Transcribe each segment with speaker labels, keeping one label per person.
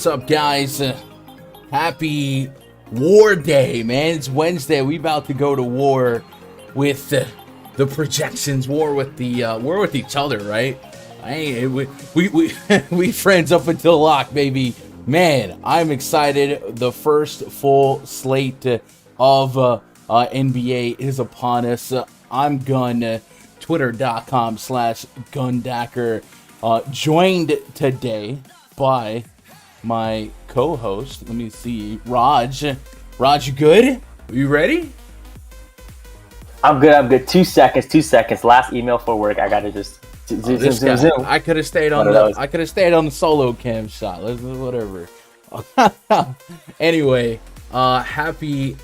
Speaker 1: What's up, guys? Happy War Day, man. It's Wednesday. We about to go to war with the projections, war with each other, right? We friends up until lock, baby. Man, I'm excited. The first full slate of NBA is upon us. I'm Gun, twitter.com/Gundacker. Joined today by my co-host. Let me see, Raj. Raj, you good? Are you ready?
Speaker 2: I'm good. 2 seconds. Last email for work. I gotta just zoom.
Speaker 1: I could have stayed on the solo cam shot. Whatever. Anyway, happy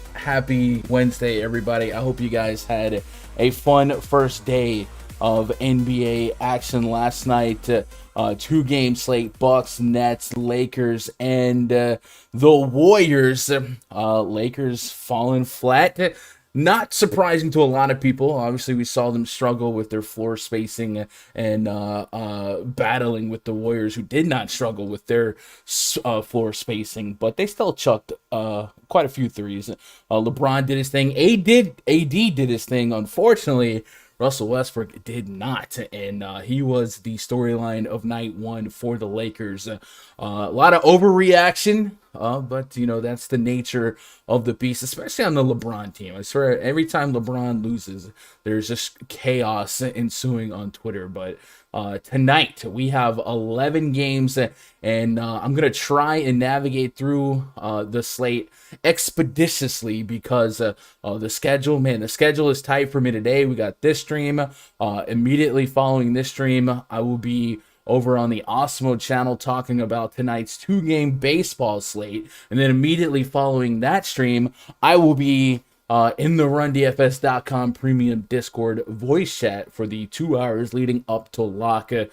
Speaker 1: Wednesday, everybody. I hope you guys had a fun first day of NBA action last night. 2-game slate: Bucks, Nets, Lakers, and the Warriors. Lakers falling flat. Not surprising to a lot of people. Obviously, we saw them struggle with their floor spacing and battling with the Warriors, who did not struggle with their floor spacing, but they still chucked quite a few threes. LeBron did his thing. AD did his thing. Unfortunately, Russell Westbrook did not, and he was the storyline of night one for the Lakers. A lot of overreaction, but, that's the nature of the beast, especially on the LeBron team. I swear, every time LeBron loses, there's just chaos ensuing on Twitter. But tonight, we have 11 games, and I'm going to try and navigate through the slate expeditiously because the schedule is tight for me today. We got this stream. Immediately following this stream, I will be over on the Osmo channel talking about tonight's 2-game baseball slate. And then immediately following that stream, I will be in the RunDFS.com premium Discord voice chat for the 2 hours leading up to lock. And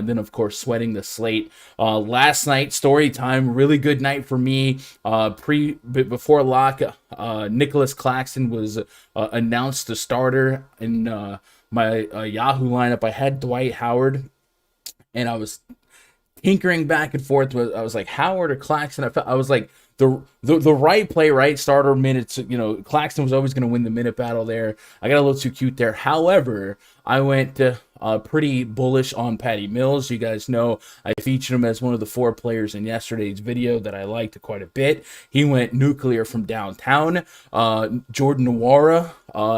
Speaker 1: then, of course, sweating the slate. Last night, story time, really good night for me. Before lock, Nicholas Claxton was announced the starter in my Yahoo lineup. I had Dwight Howard, and I was tinkering back and forth. I was like Howard or Claxton. I was like the right play, right starter minutes. Claxton was always going to win the minute battle there. I got a little too cute there. However, I went pretty bullish on Patty Mills. You guys know I featured him as one of the 4 players in yesterday's video that I liked quite a bit. He went nuclear from downtown. Jordan Nwora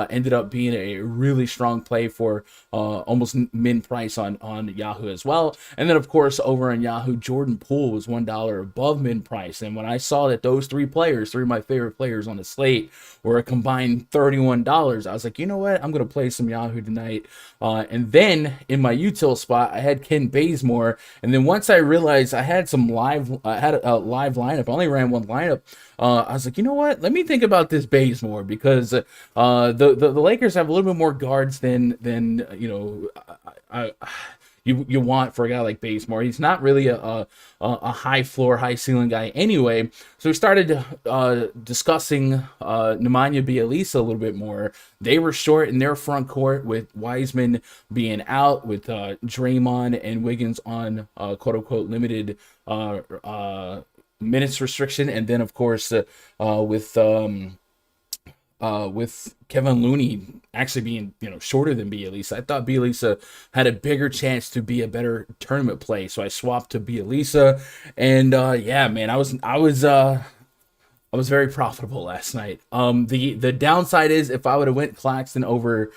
Speaker 1: ended up being a really strong play for almost min price on Yahoo as well. And then, of course, over on Yahoo, Jordan Poole was $1 above min price. And when I saw that those 3 players, 3 of my favorite players on the slate, were a combined $31, I was like, you know what? I'm going to play some Yahoo tonight. And then in my util spot, I had Ken Bazemore. And then once I realized I had a live lineup, I only ran one lineup. I was like, you know what? Let me think about this Bazemore, because the Lakers have a little bit more guards than you want for a guy like Bazemore. He's not really a high floor, high ceiling guy anyway. So we started discussing Nemanja Bjelica a little bit more. They were short in their front court with Wiseman being out, with Draymond and Wiggins on quote unquote limited minutes restriction, and then of course with Kevin Looney actually being shorter than Bjelica. I thought Bjelica had a bigger chance to be a better tournament play, so I swapped to Bjelica. And yeah, man, I was very profitable last night. The downside is if I would have went Claxton over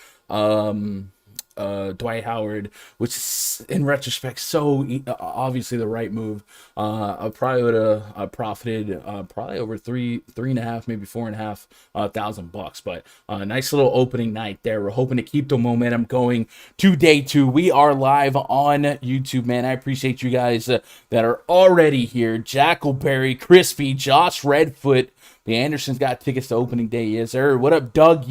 Speaker 1: Dwight Howard, which is in retrospect so obviously the right move, I probably would have profited probably over three and a half, maybe $4,500. But nice little opening night there. We're hoping to keep the momentum going to day 2. We are live on YouTube, man. I appreciate you guys that are already here. Jackleberry, Crispy, Josh Redfoot, the Andersons got tickets to opening day. Yes, sir. What up, Doug?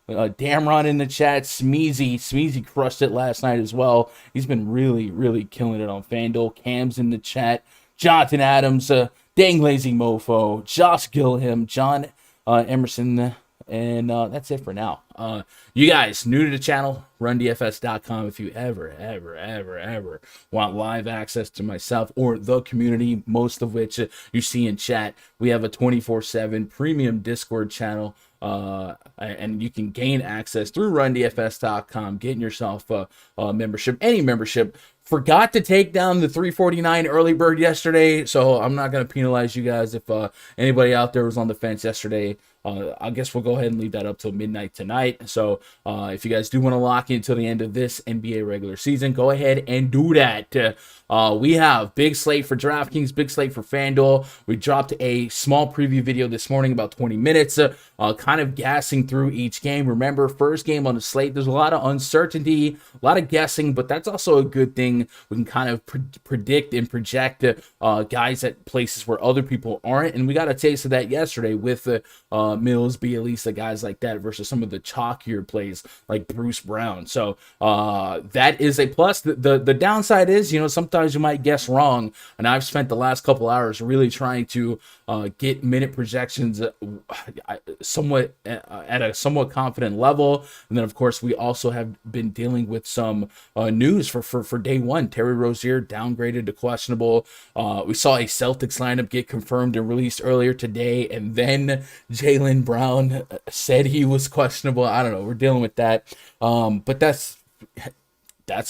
Speaker 1: Damron in the chat. Smeezy crushed it last night as well. He's been really, really killing it on Fanduel. Cam's in the chat. Jonathan Adams, Dang Lazy Mofo, Josh Gilham, John Emerson, and that's it for now. You guys, new to the channel, rundfs.com. If you ever want live access to myself or the community, most of which you see in chat, we have a 24/7 premium Discord channel. And you can gain access through rundfs.com, getting yourself a membership, any membership. Forgot to take down the $349 early bird yesterday, so I'm not going to penalize you guys if anybody out there was on the fence yesterday. I guess we'll go ahead and leave that up till midnight tonight. So if you guys do want to lock in until the end of this NBA regular season, go ahead and do that. We have big slate for DraftKings, big slate for Fanduel. We dropped a small preview video this morning, about 20 minutes, kind of gassing through each game. Remember, first game on the slate, there's a lot of uncertainty, a lot of guessing, but that's also a good thing. We can kind of predict and project guys at places where other people aren't, and we got a taste of that yesterday with Mills, Bjelica, guys like that, versus some of the chalkier plays like Bruce Brown. So that is a plus. The downside is, sometimes you might guess wrong, and I've spent the last couple hours really trying to get minute projections somewhat at a somewhat confident level. And then, of course, we also have been dealing with some news for day 1. Terry Rozier downgraded to questionable. We saw a Celtics lineup get confirmed and released earlier today, and then Jaylen Brown said he was questionable. I don't know. We're dealing with that. But that's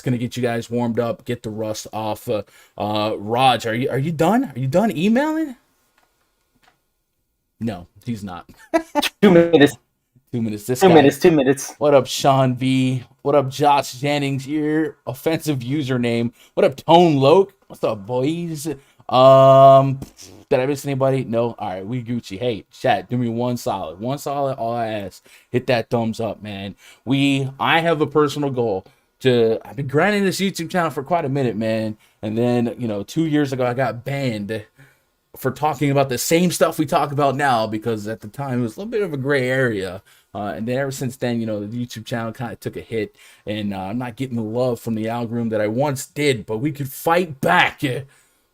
Speaker 1: going to get you guys warmed up, get the rust off. Raj, are you done? Are you done emailing? No, he's not.
Speaker 2: 2 minutes.
Speaker 1: 2 minutes.
Speaker 2: 2 minutes.
Speaker 1: What up, Sean V? What up, Josh Jennings? Your offensive username. What up, Tone Loke? What's up, boys? Did I miss anybody? No. All right, we Gucci. Hey, chat, do me one solid. All I ask, hit that thumbs up, man. I have a personal goal. I've been grinding this YouTube channel for quite a minute, man. And then, 2 years ago, I got banned for talking about the same stuff we talk about now, because at the time it was a little bit of a gray area. And then ever since then, the YouTube channel kind of took a hit, and I'm not getting the love from the algorithm that I once did, but we could fight back.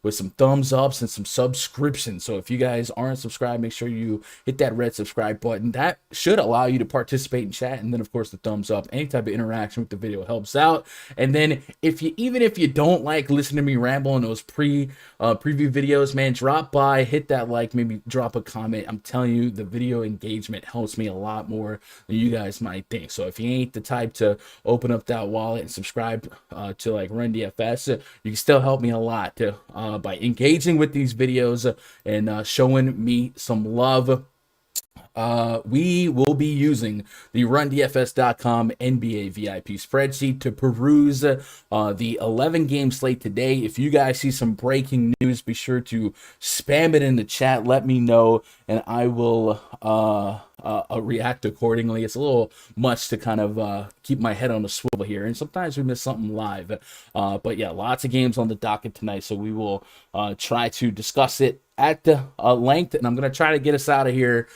Speaker 1: with some thumbs ups and some subscriptions. So if you guys aren't subscribed, make sure you hit that red subscribe button. That should allow you to participate in chat. And then, of course, the thumbs up. Any type of interaction with the video helps out. And then even if you don't like listening to me ramble on those preview videos, man, drop by, hit that like, maybe drop a comment. I'm telling you, the video engagement helps me a lot more than you guys might think. So if you ain't the type to open up that wallet and subscribe to like Run DFS, you can still help me a lot by engaging with these videos and showing me some love. We will be using the RunDFS.com NBA VIP spreadsheet to peruse the 11-game slate today. If you guys see some breaking news, be sure to spam it in the chat. Let me know, and I will react accordingly. It's a little much to kind of keep my head on a swivel here, and sometimes we miss something live. But yeah, lots of games on the docket tonight, so we will try to discuss it at length, and I'm going to try to get us out of here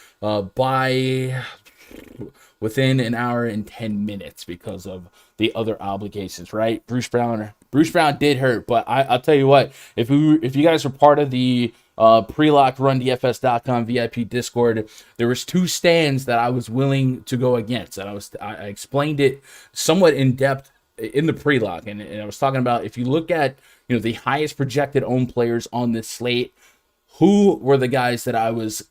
Speaker 1: by within an hour and 10 minutes because of the other obligations, right? Bruce Brown did hurt, but I'll tell you what, if you guys were part of the pre-locked RunDFS.com VIP Discord, there was 2 stands that I was willing to go against, and I explained it somewhat in depth in the pre-lock, and I was talking about, if you look at the highest projected owned players on this slate, who were the guys that I was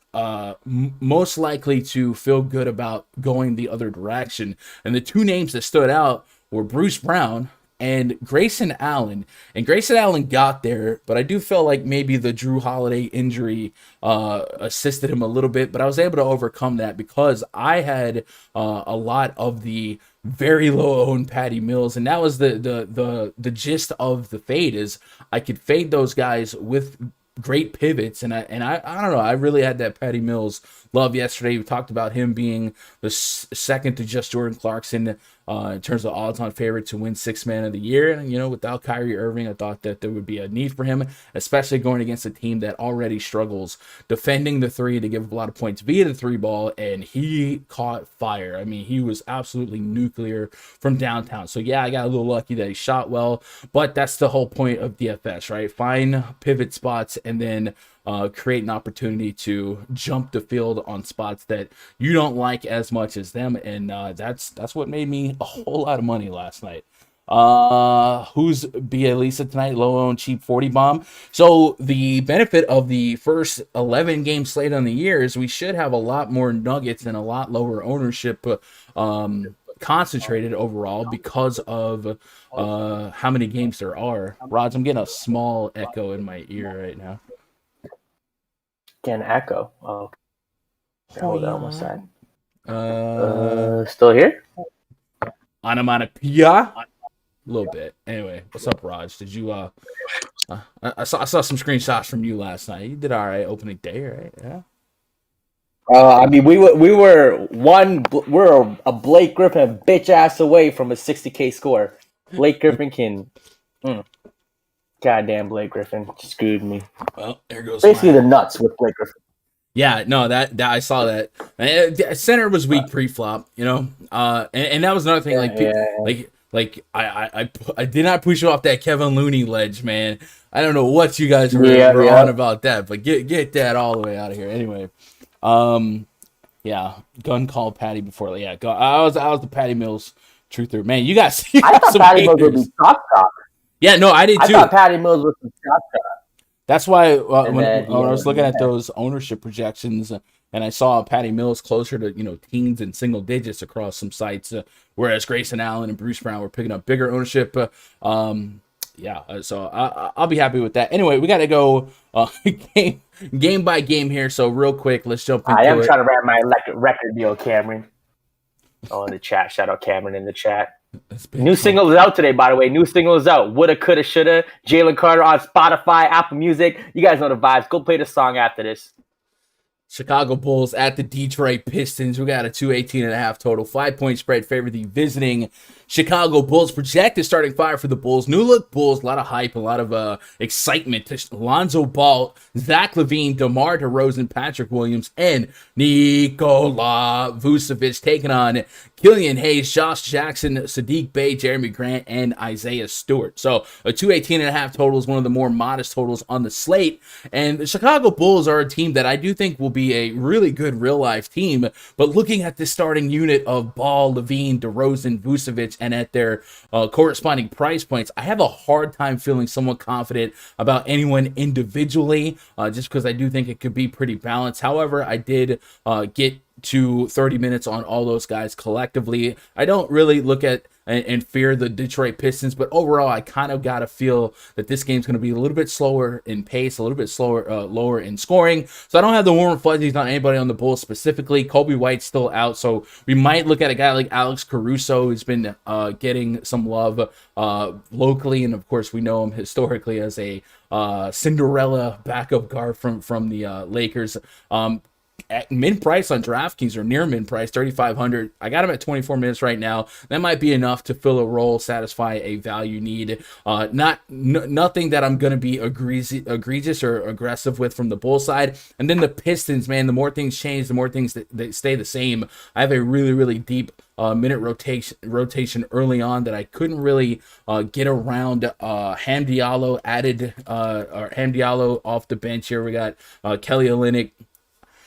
Speaker 1: most likely to feel good about going the other direction. And the 2 names that stood out were Bruce Brown and Grayson Allen. And Grayson Allen got there, but I do feel like maybe the Drew Holiday injury assisted him a little bit. But I was able to overcome that because I had a lot of the very low owned Patty Mills, and that was the gist of the fade, is I could fade those guys with great pivots, and I don't know, I really had that Patty Mills love yesterday. We talked about him being the second to just Jordan Clarkson in terms of odds-on favorite to win Sixth Man of the Year. And without Kyrie Irving, I thought that there would be a need for him, especially going against a team that already struggles defending the three to give up a lot of points via the 3-ball, and he caught fire. I mean, he was absolutely nuclear from downtown. So yeah, I got a little lucky that he shot well, but that's the whole point of DFS, right? Find pivot spots and then create an opportunity to jump the field on spots that you don't like as much as them, and that's what made me a whole lot of money last night. Who's Bielisa tonight? Low owned cheap 40 bomb. So the benefit of the first 11 game slate on the year is we should have a lot more nuggets and a lot lower ownership concentrated overall because of how many games there are. Rods, I'm getting a small echo in my ear right now.
Speaker 2: Can echo. Oh, okay. Hold on one sec. Still here?
Speaker 1: Onomatopoeia? A little bit. Anyway, what's up, Raj? Did you I saw some screenshots from you last night. You did all right opening day, right? Yeah.
Speaker 2: I mean, we're a Blake Griffin bitch ass away from a 60K score. Blake Griffin can. Goddamn, Blake Griffin screwed me.
Speaker 1: Well, there goes.
Speaker 2: Basically, the nuts with Blake Griffin.
Speaker 1: Yeah, no, that I saw that. Center was weak pre-flop, and that was another thing. I did not push you off that Kevin Looney ledge, man. I don't know what you guys were on about that, but get that all the way out of here. Anyway, gun call Patty before. Yeah, I was the Patty Mills truther, man. You guys,
Speaker 2: I thought Patty Mills would be top.
Speaker 1: Yeah, no, I did too.
Speaker 2: I thought Patty Mills was some top.
Speaker 1: That's why when I was looking at those ownership projections, and I saw Patty Mills closer to teens and single digits across some sites, whereas Grayson Allen and Bruce Brown were picking up bigger ownership. So I'll be happy with that. Anyway, we got to go game by game here. So real quick, let's jump into it.
Speaker 2: I am trying to wrap my record deal, Cameron. Oh, in the chat. Shout out Cameron in the chat. New single is out today, by the way. New single is out. Woulda, coulda, shoulda. Jalen Carter on Spotify, Apple Music. You guys know the vibes. Go play the song after this.
Speaker 1: Chicago Bulls at the Detroit Pistons. We got a 218.5 total. 5-point spread favor the visiting Chicago Bulls projected starting five for the Bulls. New look Bulls, a lot of hype, a lot of excitement. Lonzo Ball, Zach LaVine, DeMar DeRozan, Patrick Williams, and Nikola Vucevic taking on Killian Hayes, Josh Jackson, Sadiq Bey, Jeremy Grant, and Isaiah Stewart. So a 218.5 total is one of the more modest totals on the slate. And the Chicago Bulls are a team that I do think will be a really good real-life team. But looking at this starting unit of Ball, LaVine, DeRozan, Vucevic, and at their corresponding price points, I have a hard time feeling somewhat confident about anyone individually, just because I do think it could be pretty balanced. However, I did get to 30 minutes on all those guys collectively. I don't really look at and fear the Detroit Pistons, but overall, I kind of got to feel that this game's going to be a little bit slower in pace, a little bit slower, lower in scoring. So I don't have the warm and fuzzies on anybody on the Bulls specifically. Kobe White's still out, so we might look at a guy like Alex Caruso, who's been getting some love locally, and of course, we know him historically as a Cinderella backup guard from the Lakers. At min price on DraftKings, or near min price, 3,500. I got him at 24 minutes right now. That might be enough to fill a role, satisfy a value need. Nothing that I'm going to be egregious or aggressive with from the Bull side. And then the Pistons, man, the more things change, the more things that stay the same. I have a really, really deep minute rotation early on that I couldn't really get around. Ham Diallo added, or Ham Diallo off the bench here. We got Kelly Olynyk,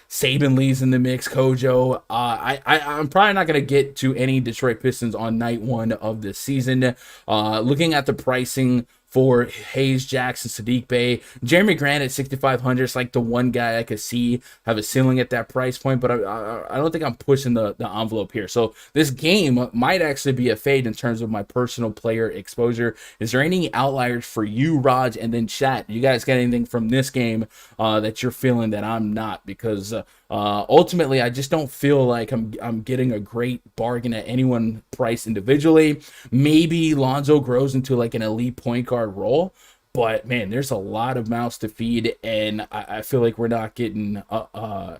Speaker 1: Saban Lee's in the mix, Kojo. I'm probably not going to get to any Detroit Pistons on night one of the season. Looking at the pricing for Hayes, Jackson, Sadiq Bey, Jeremy Grant at 6,500 is like the one guy I could see have a ceiling at that price point, but I don't think I'm pushing the envelope here. So this game might actually be a fade in terms of my personal player exposure. Is there any outliers for you, Raj, and then chat? You guys got anything from this game that you're feeling that I'm not? Because ultimately, I just don't feel like I'm getting a great bargain at anyone priced individually. Maybe Lonzo grows into like an elite point guard role, but man, there's a lot of mouths to feed, and I feel like we're not getting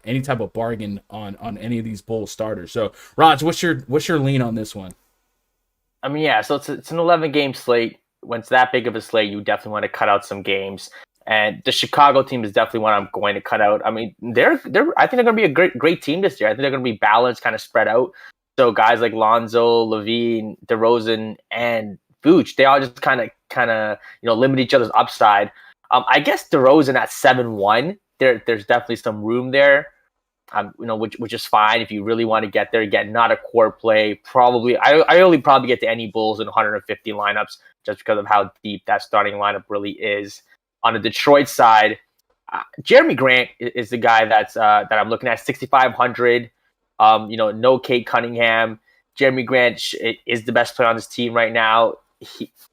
Speaker 1: any type of bargain on any of these Bulls starters. So, Raj, what's your lean on this one?
Speaker 2: I mean, yeah, so it's an 11-game slate. When it's that big of a slate, you definitely want to cut out some games. And the Chicago team is definitely one I'm going to cut out. I mean, I think they're going to be a great team this year. I think they're going to be balanced, kind of spread out. So guys like Lonzo, LaVine, DeRozan, and Vooch, they all just kind of limit each other's upside. I guess DeRozan at 7-1, there's definitely some room there. Which is fine if you really want to get there. Again, not a core play. Probably, I only probably get to any Bulls in 150 lineups just because of how deep that starting lineup really is. On the Detroit side, Jeremy Grant is the guy that I'm looking at, 6,500. No Kate Cunningham. Jeremy Grant is the best player on this team right now.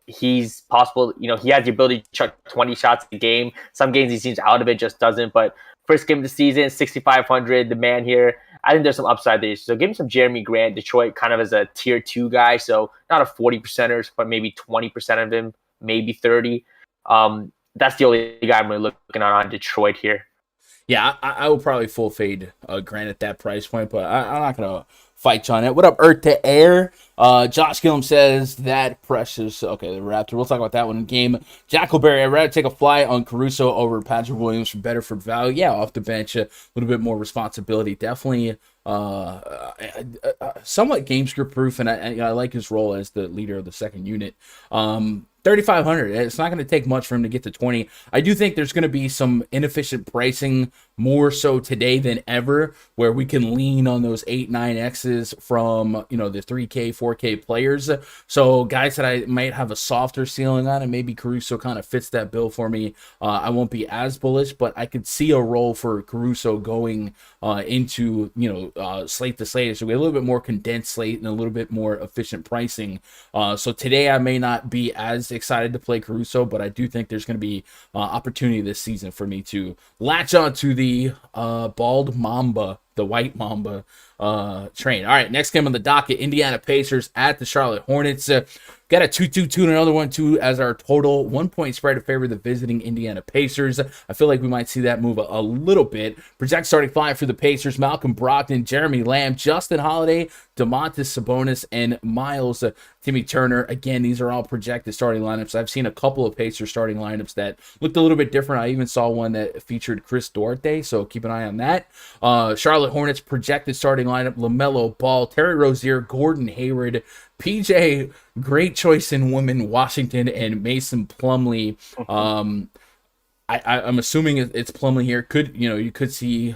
Speaker 2: He's possible. He has the ability to chuck 20 shots a game. Some games he seems out of it, just doesn't. But first game of the season, 6,500. The man here, I think there's some upside there. So give him some Jeremy Grant. Detroit kind of as a tier 2 guy, so not a 40%er, but maybe 20% of him, maybe 30. That's the only guy I'm really looking on Detroit here.
Speaker 1: Yeah, I will probably full fade Grant at that price point, but I'm not going to fight you on it. What up, Earth to Air? Josh Gillum says that precious. Okay, the Raptor. We'll talk about that one in game. Jackleberry, I'd rather take a fly on Caruso over Patrick Williams for better for value. Yeah, off the bench, a little bit more responsibility. Definitely somewhat game script proof, and I like his role as the leader of the second unit. 3,500. It's not going to take much for him to get to 20. I do think there's going to be some inefficient pricing more so today than ever, where we can lean on those 8, 9Xs from, the 3K, 4K players. So guys that I might have a softer ceiling on, and maybe Caruso kind of fits that bill for me. I won't be as bullish, but I could see a role for Caruso going into, slate to slate. So we have a little bit more condensed slate and a little bit more efficient pricing. So today I may not be as excited to play Caruso, but I do think there's going to be opportunity this season for me to latch on to the Bald Mamba the White Mamba train. All right, next game on the docket, Indiana Pacers at the Charlotte Hornets. Got a 2-2-2 and another 1-2 as our total 1-point spread to favor the visiting Indiana Pacers. I feel like we might see that move a little bit. Project starting five for the Pacers: Malcolm Brogdon, Jeremy Lamb, Justin Holiday, Domantas Sabonis, and Miles Timmy Turner. Again, these are all projected starting lineups. I've seen a couple of Pacers starting lineups that looked a little bit different. I even saw one that featured Chris Duarte, so keep an eye on that. Charlotte Hornets projected starting lineup: LaMelo Ball, Terry Rozier, Gordon Hayward, PJ, great choice in women, Washington, and Mason Plumlee. I'm assuming it's Plumlee here. You could see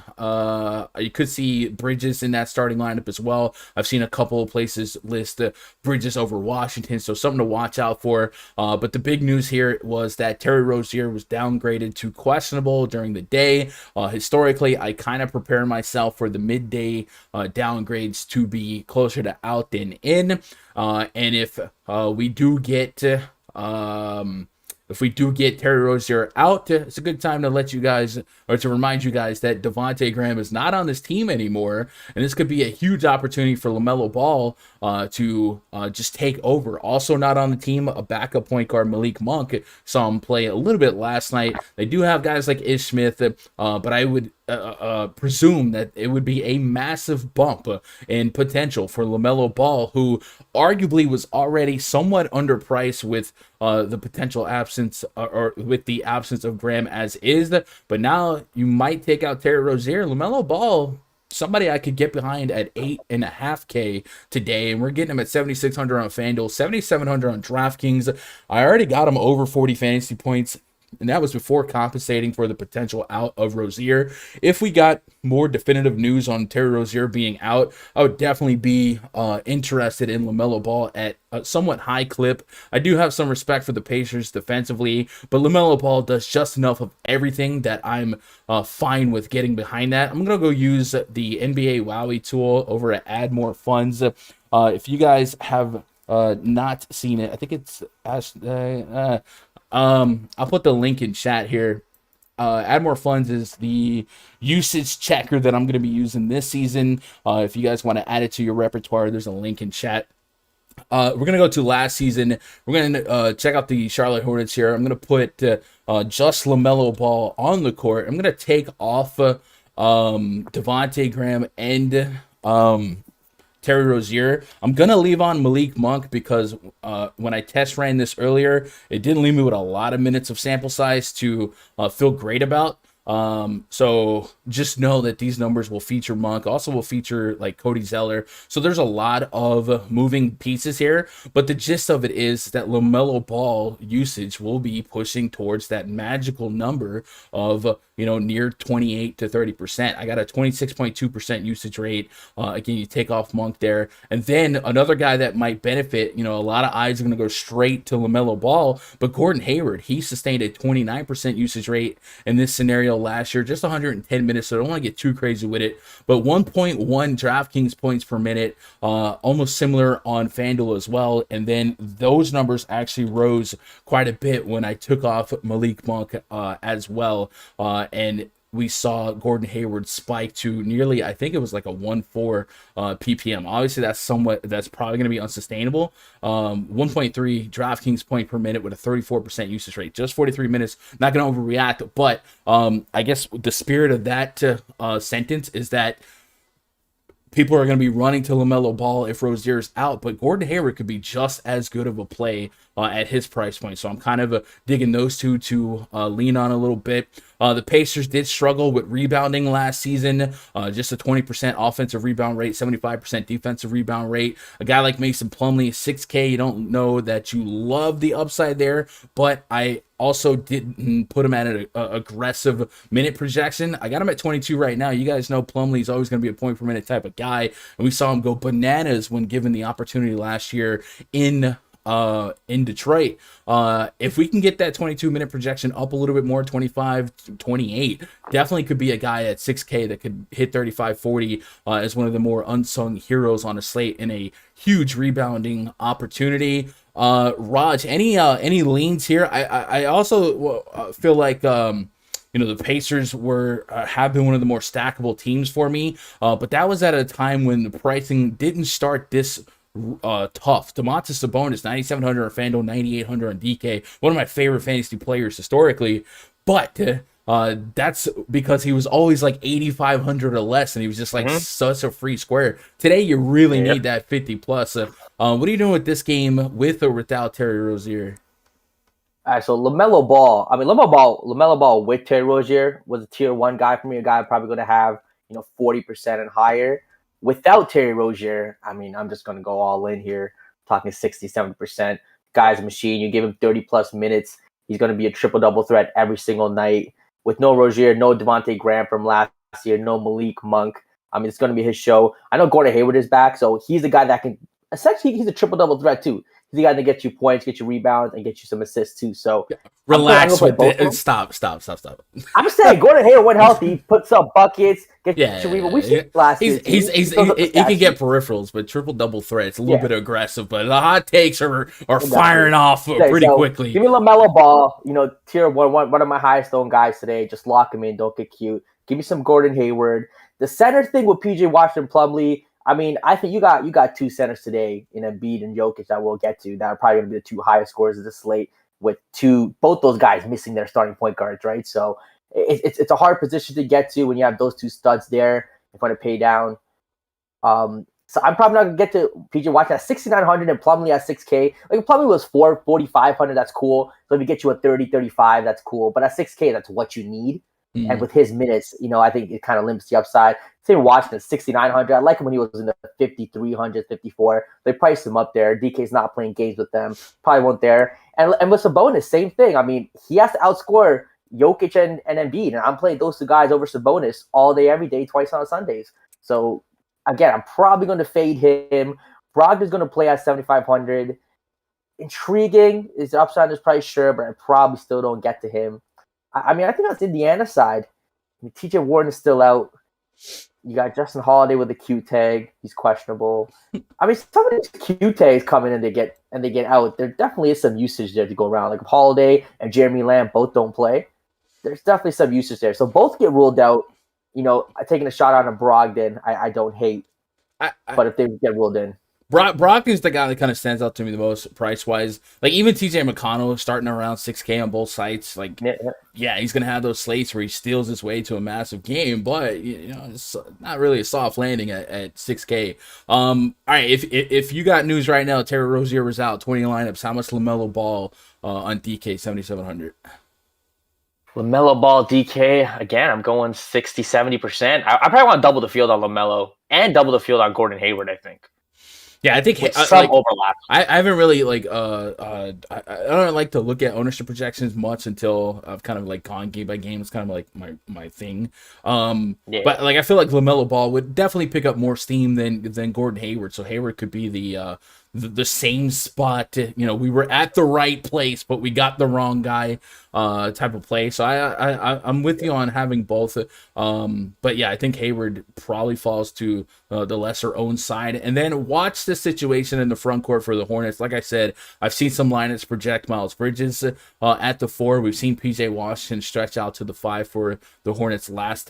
Speaker 1: Bridges in that starting lineup as well. I've seen a couple of places list Bridges over Washington, so something to watch out for. But the big news here was that Terry Rozier was downgraded to questionable during the day. Historically, I kind of prepare myself for the midday downgrades to be closer to out than in. And if we do get Terry Rozier out, it's a good time to let you guys, or to remind you guys, that Devontae Graham is not on this team anymore, and this could be a huge opportunity for LaMelo Ball to just take over. Also not on the team, a backup point guard, Malik Monk. Saw him play a little bit last night. They do have guys like Ish Smith, but I would presume that it would be a massive bump in potential for LaMelo Ball, who arguably was already somewhat underpriced with the potential absence or with the absence of Graham as is. But now you might take out Terry Rozier. LaMelo Ball, somebody I could get behind at $8.5K today, and we're getting him at 7,600 on FanDuel, 7,700 on DraftKings. I already got him over 40 fantasy points, and that was before compensating for the potential out of Rozier. If we got more definitive news on Terry Rozier being out, I would definitely be interested in LaMelo Ball at a somewhat high clip. I do have some respect for the Pacers defensively, but LaMelo Ball does just enough of everything that I'm fine with getting behind that. I'm going to go use the NBA Wowie tool over at Add More Funds. If you guys have not seen it, I think it's I'll put the link in chat here. Add More Funds is the usage checker that I'm going to be using this season. If you guys want to add it to your repertoire, there's a link in chat. We're going to go to last season. We're going to check out the Charlotte Hornets here. I'm going to put just LaMelo Ball on the court. I'm going to take off Devontae Graham and Terry Rozier. I'm going to leave on Malik Monk because when I test ran this earlier, it didn't leave me with a lot of minutes of sample size to feel great about. So just know that these numbers will feature Monk, also will feature like Cody Zeller. So there's a lot of moving pieces here, but the gist of it is that LaMelo Ball usage will be pushing towards that magical number of, near 28 to 30%. I got a 26.2% usage rate. Again, you take off Monk there. And then another guy that might benefit, a lot of eyes are going to go straight to LaMelo Ball, but Gordon Hayward, he sustained a 29% usage rate in this scenario last year, just 110 minutes, so don't want to get too crazy with it, but 1.1 DraftKings points per minute, almost similar on FanDuel as well. And then those numbers actually rose quite a bit when I took off Malik Monk as well, and we saw Gordon Hayward spike to nearly, I think it was like a 1.4 ppm. Obviously, that's probably going to be unsustainable. 1.3 DraftKings point per minute with a 34% usage rate. Just 43 minutes. Not going to overreact, but I guess the spirit of that sentence is that people are going to be running to LaMelo Ball if Rozier's out, but Gordon Hayward could be just as good of a play at his price point. So I'm kind of digging those two to lean on a little bit. The Pacers did struggle with rebounding last season. Just a 20% offensive rebound rate, 75% defensive rebound rate. A guy like Mason Plumlee, 6K, you don't know that you love the upside there, but I also didn't put him at an aggressive minute projection. I got him at 22 right now. You guys know Plumlee is always going to be a point per minute type of guy, and we saw him go bananas when given the opportunity last year in Detroit. If we can get that 22-minute projection up a little bit more, 25, 28, definitely could be a guy at 6K that could hit 35, 40 as one of the more unsung heroes on a slate in a huge rebounding opportunity. Raj, any leans here? I also feel like the Pacers were have been one of the more stackable teams for me, but that was at a time when the pricing didn't start this tough. Domantas Sabonis, 9,700 on Fanduel, 9,800 on DK. One of my favorite fantasy players historically, but that's because he was always like 8,500 or less, and he was just like such a free square. Today, you really need that 50 plus. What are you doing with this game, with or without Terry Rozier?
Speaker 2: All right, so LaMelo Ball. I mean, LaMelo Ball with Terry Rozier was a tier 1 guy for me. A guy I'm probably going to have 40% and higher. Without Terry Rozier, I mean, I'm just going to go all in here, talking 60, 70%. Guy's a machine. You give him 30 plus minutes, he's going to be a triple double threat every single night. With no Rozier, no Devontae Graham from last year, no Malik Monk. I mean, it's going to be his show. I know Gordon Hayward is back, so he's the guy that can essentially, he's a triple double threat too. He's the guy that gets you points, get you rebounds, and get you some assists too. So
Speaker 1: relax with it. Stop.
Speaker 2: I'm saying Gordon Hayward, when healthy, puts up buckets, gets you rebounds. We see last year.
Speaker 1: He can get peripherals, but triple double threat, it's a little bit aggressive. But the hot takes are firing off pretty quickly.
Speaker 2: Give me LaMelo Ball, tier 1 of my highest owned guys today. Just lock him in. Don't get cute. Give me some Gordon Hayward. The center thing with PJ Washington Plumlee. I mean, I think you got 2 centers today in Embiid and Jokic that we'll get to that are probably going to be the 2 highest scorers of the slate, with both those guys missing their starting point guards, right? So it's a hard position to get to when you have those 2 studs there in front of pay down. So I'm probably not going to get to PJ Washington at 6,900 and Plumlee at 6K. Like if Plumlee was 4,500, that's cool. So if you get you a 30, 35, that's cool. But at 6K, that's what you need. And with his minutes, I think it kind of limits the upside. Same Washington, 6,900. I like him when he was in the 5,300, 54. They priced him up there. DK's not playing games with them. Probably won't there. And with Sabonis, same thing. I mean, he has to outscore Jokic and Embiid. And I'm playing those 2 guys over Sabonis all day, every day, twice on Sundays. So, again, I'm probably going to fade him. Brogdon's going to play at 7,500. Intriguing. Is the upside is price? Sure, but I probably still don't get to him. I mean, I think that's Indiana side. I mean, TJ Warren is still out. You got Justin Holiday with a Q tag. He's questionable. I mean, some of these Q tags come in and they get out. There definitely is some usage there to go around. Like if Holiday and Jeremy Lamb both don't play, there's definitely some usage there. So both get ruled out. Taking a shot on a Brogdon, I don't hate. But if they get ruled in.
Speaker 1: Brogdon's the guy that kind of stands out to me the most price-wise. Like, even TJ McConnell starting around 6K on both sites. Like, yeah, he's going to have those slates where he steals his way to a massive game, but, it's not really a soft landing at 6K. All right, if you got news right now, Terry Rozier was out, 20 lineups, how much LaMelo Ball on DK, 7,700?
Speaker 2: LaMelo Ball, DK, again, I'm going 60, 70%. I probably want to double the field on LaMelo and double the field on Gordon Hayward, I think.
Speaker 1: Yeah, I think
Speaker 2: some overlap.
Speaker 1: I haven't really I don't like to look at ownership projections much until I've kind of like gone game by game. It's kind of like my thing. But like I feel like LaMelo Ball would definitely pick up more steam than Gordon Hayward. So Hayward could be the same spot. We were at the right place, but we got the wrong guy type of play. So I'm with you on having both. But yeah, I think Hayward probably falls to the lesser owned side. And then watch the situation in the front court for the Hornets. Like I said, I've seen some lineups project Miles Bridges at the 4. We've seen PJ Washington stretch out to the 5 for the Hornets last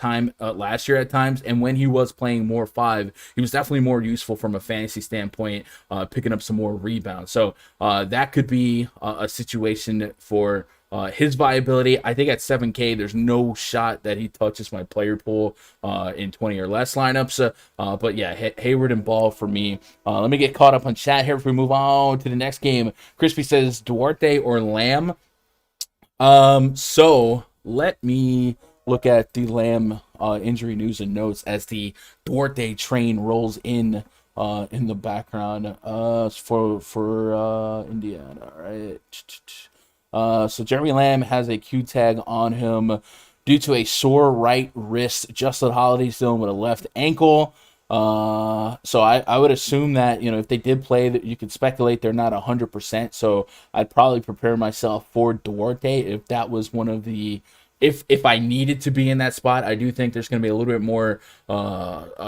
Speaker 1: year at times. And when he was playing more 5, he was definitely more useful from a fantasy standpoint, picking up some more rebounds. So that could be a situation for his viability. I think at 7K, there's no shot that he touches my player pool in 20 or less lineups. But yeah, Hayward and Ball for me. Let me get caught up on chat here if we move on to the next game. Crispy says Duarte or Lamb. So let me look at the Lamb injury news and notes as the Duarte train rolls in the background for Indiana. All right. So Jeremy Lamb has a Q tag on him due to a sore right wrist. Justin Holiday's dealing with a left ankle. So I would assume that, if they did play, that you could speculate they're not 100%. So I'd probably prepare myself for Duarte if that was one of the if I needed to be in that spot, I do think there's going to be a little bit more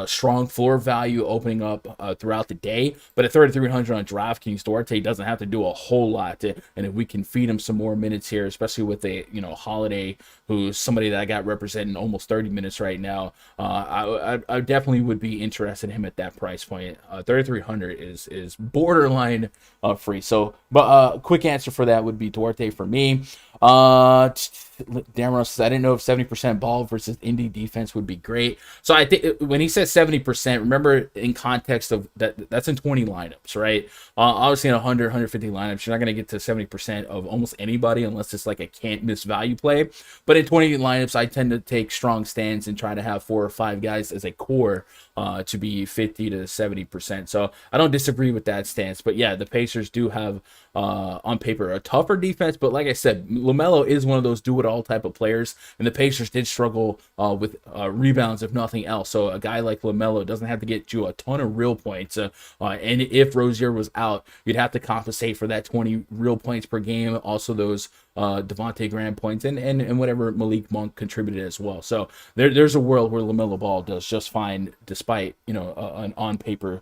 Speaker 1: strong floor value opening up throughout the day. But at 3,300 on DraftKings, Duarte doesn't have to do a whole lot. And if we can feed him some more minutes here, especially with a Holiday, who's somebody that I got representing almost 30 minutes right now, I definitely would be interested in him at that price point. 3,300 is borderline free. So, but quick answer for that would be Duarte for me. Damaro says, I didn't know if 70% ball versus Indy defense would be great. So I think when he says 70%, remember in context of that's in 20 lineups, right? Obviously in 100, 150 lineups, you're not going to get to 70% of almost anybody unless it's like a can't miss value play. But in 20 lineups, I tend to take strong stands and try to have 4 or 5 guys as a core to be 50 to 70%. So I don't disagree with that stance. But yeah, the Pacers do have on paper a tougher defense. But like I said, LaMelo is one of those do-it-all type of players. And the Pacers did struggle with rebounds, if nothing else. So a guy like LaMelo doesn't have to get you a ton of real points. And if Rozier was out, you'd have to compensate for that 20 real points per game. Also those Devontae Graham points and whatever Malik Monk contributed as well. So there's a world where LaMelo Ball does just fine despite an on paper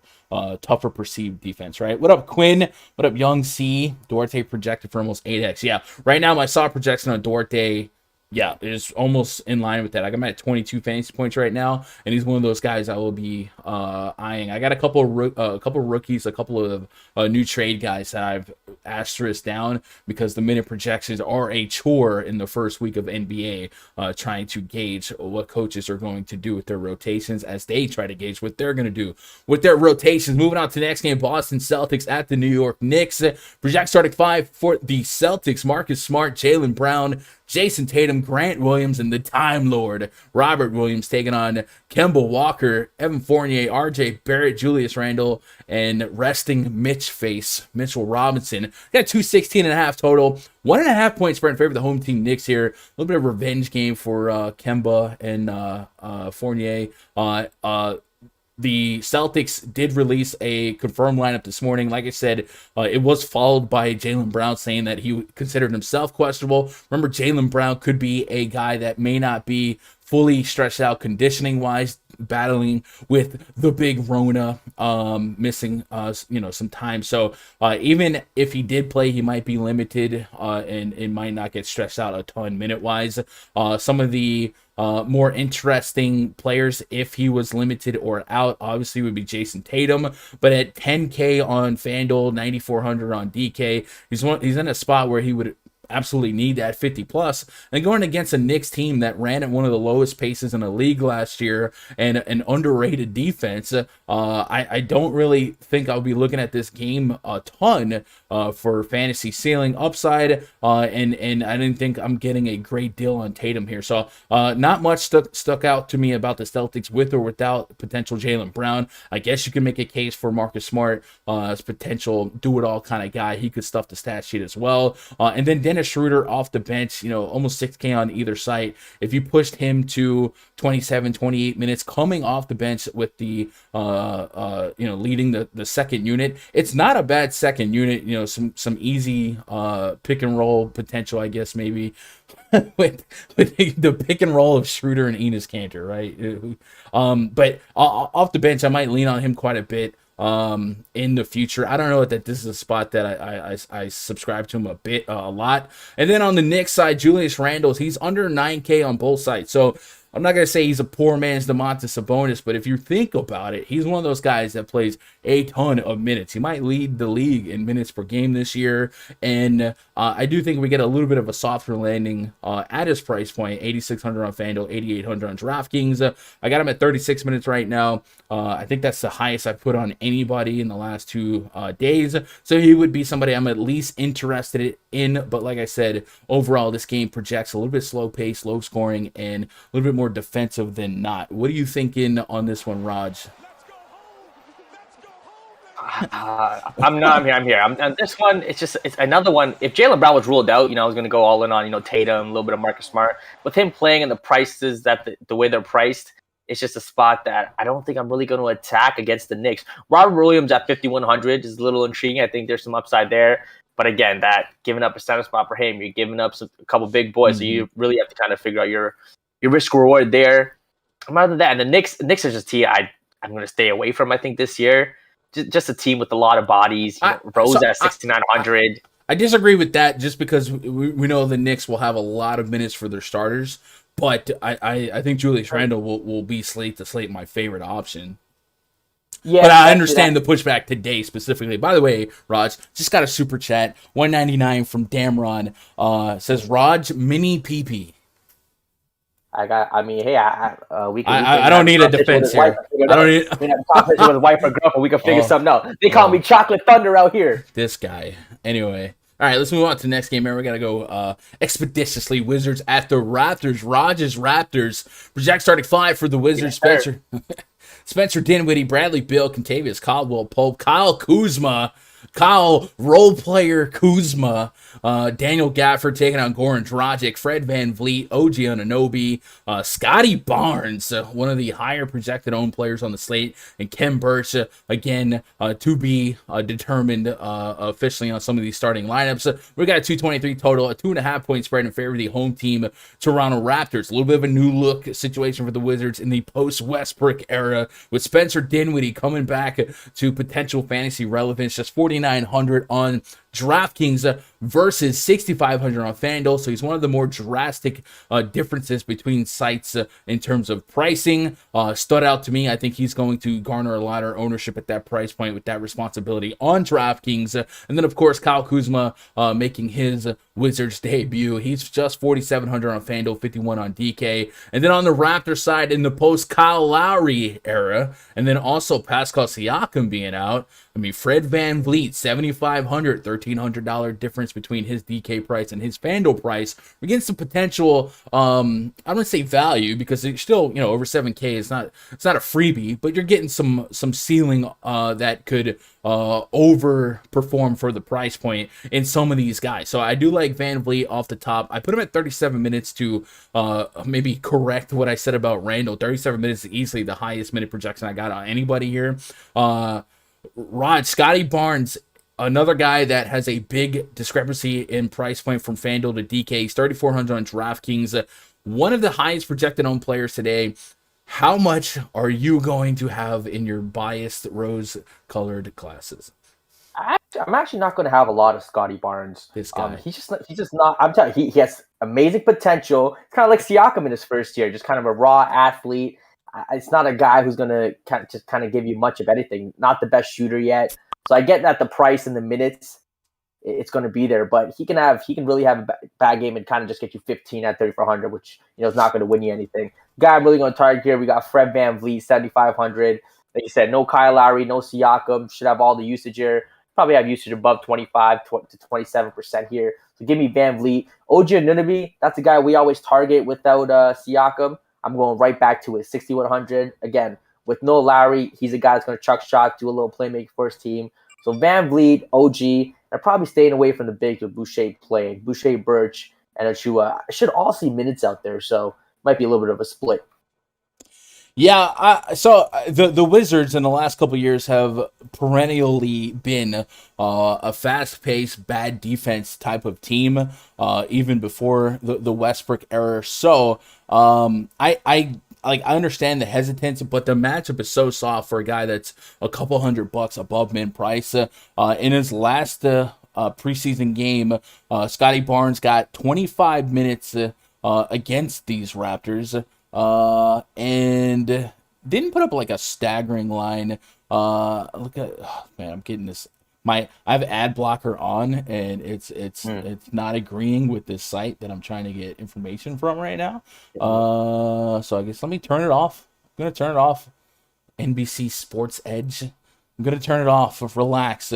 Speaker 1: tougher perceived defense, right? What up, Quinn? What up, Young C? Duarte projected for almost 8x. Yeah, right now my saw projection on Duarte, yeah, is almost in line with that. I got him at 22 fantasy points right now, and he's one of those guys I will be eyeing. I got a couple of rookies, a couple of new trade guys that I've asterisked down because the minute projections are a chore in the first week of NBA, trying to gauge what coaches are going to do with their rotations as they try to gauge what they're going to do with their rotations. Moving on to the next game, Boston Celtics at the New York Knicks. Project starting 5 for the Celtics: Marcus Smart, Jaylen Brown, Jason Tatum, Grant Williams, and the Time Lord Robert Williams taking on Kemba Walker, Evan Fournier, RJ Barrett, Julius Randle, and resting Mitchell Robinson. Got 216.5 total. 1.5 point spread in favor of the home team Knicks here. A little bit of revenge game for Kemba and Fournier. The Celtics did release a confirmed lineup this morning. Like I said, it was followed by Jaylen Brown saying that he considered himself questionable. Remember, Jaylen Brown could be a guy that may not be fully stretched out conditioning-wise, battling with the big Rona, missing some time. So even if he did play, he might be limited and it might not get stretched out a ton minute-wise. Some of the more interesting players, if he was limited or out, obviously would be Jason Tatum. But at 10K on Fanduel, 9,400 on DK, he's in a spot where he would absolutely need that 50 plus, and going against a Knicks team that ran at one of the lowest paces in the league last year and an underrated defense. I don't really think I'll be looking at this game a ton for fantasy ceiling upside, and I didn't think I'm getting a great deal on Tatum here. So not much stuck out to me about the Celtics with or without potential Jaylen Brown. I guess you can make a case for Marcus Smart as potential do-it-all kind of guy. He could stuff the stat sheet as well. And then Dennis Schroeder off the bench, almost 6K on either side. If you pushed him to 27, 28 minutes coming off the bench with the, leading the second unit, it's not a bad second unit. Some easy pick and roll potential, I guess, maybe with the pick and roll of Schroeder and Enes Kanter, right? But off the bench, I might lean on him quite a bit in the future. I don't know that this is a spot that I subscribe to him a lot. And then on the Knicks side, Julius Randle, he's under 9K on both sides. So I'm not going to say he's a poor man's Domantas Sabonis, but if you think about it, he's one of those guys that plays a ton of minutes. He might lead the league in minutes per game this year, and I do think we get a little bit of a softer landing at his price point, 8,600 on FanDuel, 8,800 on DraftKings. I got him at 36 minutes right now. I think that's the highest I've put on anybody in the last 2 days, so he would be somebody I'm at least interested in, but like I said, overall, this game projects a little bit slow pace, low scoring, and a little bit more defensive than not. What are you thinking on this one, Raj?
Speaker 2: I'm here. On this one, it's another one. If Jaylen Brown was ruled out, I was going to go all in on, Tatum, a little bit of Marcus Smart. With him playing in the prices that the way they're priced, it's just a spot that I don't think I'm really going to attack against the Knicks. Robert Williams at 5,100 is a little intriguing. I think there's some upside there. But again, that giving up a center spot for him, you're giving up a couple big boys, so you really have to kind of figure out your risk reward there. Other than that, and the Knicks are just a team I'm going to stay away from. I think this year, just a team with a lot of bodies. Rose at 6,900.
Speaker 1: I disagree with that, just because we know the Knicks will have a lot of minutes for their starters. But I think Julius Randle will be slate my favorite option. Yeah, but I understand the pushback today specifically. By the way, Raj just got a super chat, $1.99 from Damron. Says Raj mini PP.
Speaker 2: We can
Speaker 1: I don't need a defense here. I don't need.
Speaker 2: We have a conversation with his wife or girlfriend. We can figure something out. They call me Chocolate Thunder out here.
Speaker 1: This guy. Anyway. All right, let's move on to the next game, man. We got to go expeditiously. Wizards at the Raptors. Raj's Raptors. Project starting 5 for the Wizards. Spencer. Spencer Dinwiddie, Bradley Beal, Contavious Caldwell Pope, Kyle Kuzma, role player Kuzma, Daniel Gafford taking on Goran Dragic, Fred VanVleet, OG Anunoby, Scotty Barnes, one of the higher projected owned players on the slate, and Ken Burch, again, to be determined officially on some of these starting lineups. We got a 223 total, a 2.5 point spread in favor of the home team, Toronto Raptors. A little bit of a new look situation for the Wizards in the post-Westbrook era, with Spencer Dinwiddie coming back to potential fantasy relevance, just 4,900 on DraftKings versus 6,500 on Fanduel. So he's one of the more drastic differences between sites in terms of pricing. Stood out to me. I think he's going to garner a lot of ownership at that price point with that responsibility on DraftKings. And then, of course, Kyle Kuzma making his Wizards debut. He's just 4,700 on Fanduel, 51 on DK. And then on the Raptors side, in the post-Kyle Lowry era, and then also Pascal Siakam being out, Fred VanVleet, 7,500, $1,300 difference between his DK price and his Fanduel price. We're getting some potential, I don't say value, because it's still, over 7K. It's not a freebie, but you're getting some ceiling that could overperform for the price point in some of these guys. So I do like VanVleet off the top. I put him at 37 minutes to maybe correct what I said about Randall. 37 minutes is easily the highest minute projection I got on anybody here. Scotty Barnes, another guy that has a big discrepancy in price point from Fanduel to DK. He's 3,400 on DraftKings. One of the highest projected owned players today. How much are you going to have in your biased rose-colored classes?
Speaker 2: I'm actually not going to have a lot of Scotty Barnes.
Speaker 1: This guy.
Speaker 2: He's just not. I'm telling you, he has amazing potential. It's kind of like Siakam in his first year, just kind of a raw athlete. It's not a guy who's going to kind of give you much of anything. Not the best shooter yet. So I get that the price and the minutes, it's going to be there. But he can really have a bad game and kind of just get you 15 at 3,400, which is not going to win you anything. Guy I'm really going to target here, we got Fred VanVleet, 7,500. Like you said, no Kyle Lowry, no Siakam. Should have all the usage here. Probably have usage above 25 to 27% here. So give me VanVleet. OG Anunoby, that's a guy we always target without Siakam. I'm going right back to it, 6,100. Again, with no Lowry, he's a guy that's going to chuck shots, do a little playmaking for his team. So VanVleet, OG, they're probably staying away from the bigs with Boucher playing. Boucher, Birch, and Achua should all see minutes out there, so might be a little bit of a split.
Speaker 1: Yeah, so the Wizards in the last couple of years have perennially been a fast-paced, bad defense type of team, even before the Westbrook era. So I understand the hesitance, but the matchup is so soft for a guy that's a couple $100 above min price. In his last preseason game, Scotty Barnes got 25 minutes against these Raptors. And didn't put up like a staggering line. Look at, I'm getting this. I have ad blocker on, and it's not agreeing with this site that I'm trying to get information from right now. So I guess let me turn it off. I'm gonna turn it off. NBC Sports Edge. I'm gonna turn it off. Relax.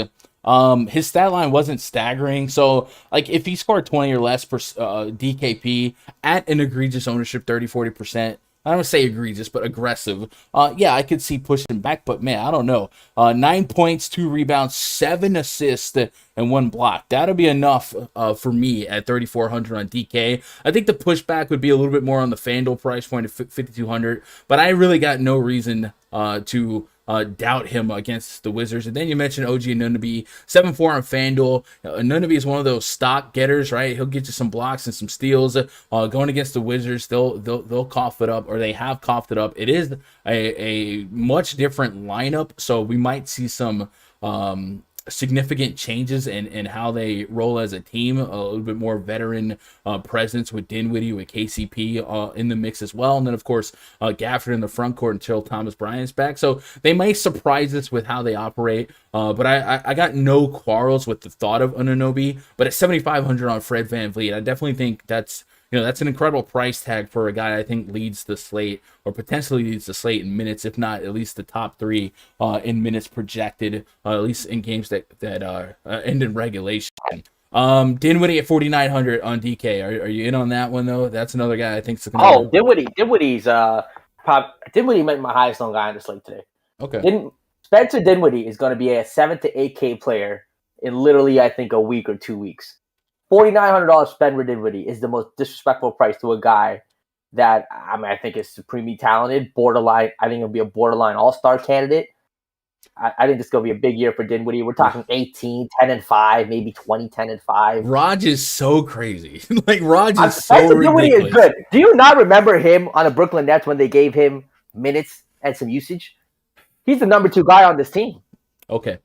Speaker 1: His stat line wasn't staggering. So, if he scored 20 or less per DKP at an egregious ownership, 30-40%, I don't say egregious, but aggressive. I could see pushing back, but man, I don't know. 9 points, 2 rebounds, 7 assists, and 1 block. That'll be enough for me at 3,400 on DK. I think the pushback would be a little bit more on the Fanduel price point of 5,200, but I really got no reason to doubt him against the Wizards. And then you mentioned OG Anunoby, 7-4 on FanDuel. Anunoby is one of those stock getters, right? He'll get you some blocks and some steals. Going against the Wizards, they'll cough it up, or they have coughed it up. It is a much different lineup, so we might see some significant changes in how they roll as a team. A little bit more veteran presence with Dinwiddie, with KCP in the mix as well, and then of course Gafford in the front court until Thomas Bryant's back. So they might surprise us with how they operate. But I got no quarrels with the thought of Anunoby. But at 7,500 on Fred VanVleet, I definitely think that's an incredible price tag for a guy I think leads the slate, or potentially leads the slate in minutes, if not at least the top 3 in minutes projected, at least in games that end in regulation. Dinwiddie at 4,900 on DK. Are you in on that one though? That's another guy I think is
Speaker 2: going to Dinwiddie's Dinwiddie might be my highest on guy on the slate today.
Speaker 1: Okay.
Speaker 2: Spencer Dinwiddie is going to be a 7 to 8K player in literally I think a week or 2 weeks. $4,900 spend for Dinwiddie is the most disrespectful price to a guy that I think is supremely talented, borderline. I think he'll be a borderline all-star candidate. I think this is going to be a big year for Dinwiddie. We're talking 18, 10-5, maybe 20, 10-5.
Speaker 1: Raj is so crazy. Raj is so ridiculous. Dinwiddie is
Speaker 2: good. Do you not remember him on the Brooklyn Nets when they gave him minutes and some usage? He's the number 2 guy on this team.
Speaker 1: Okay.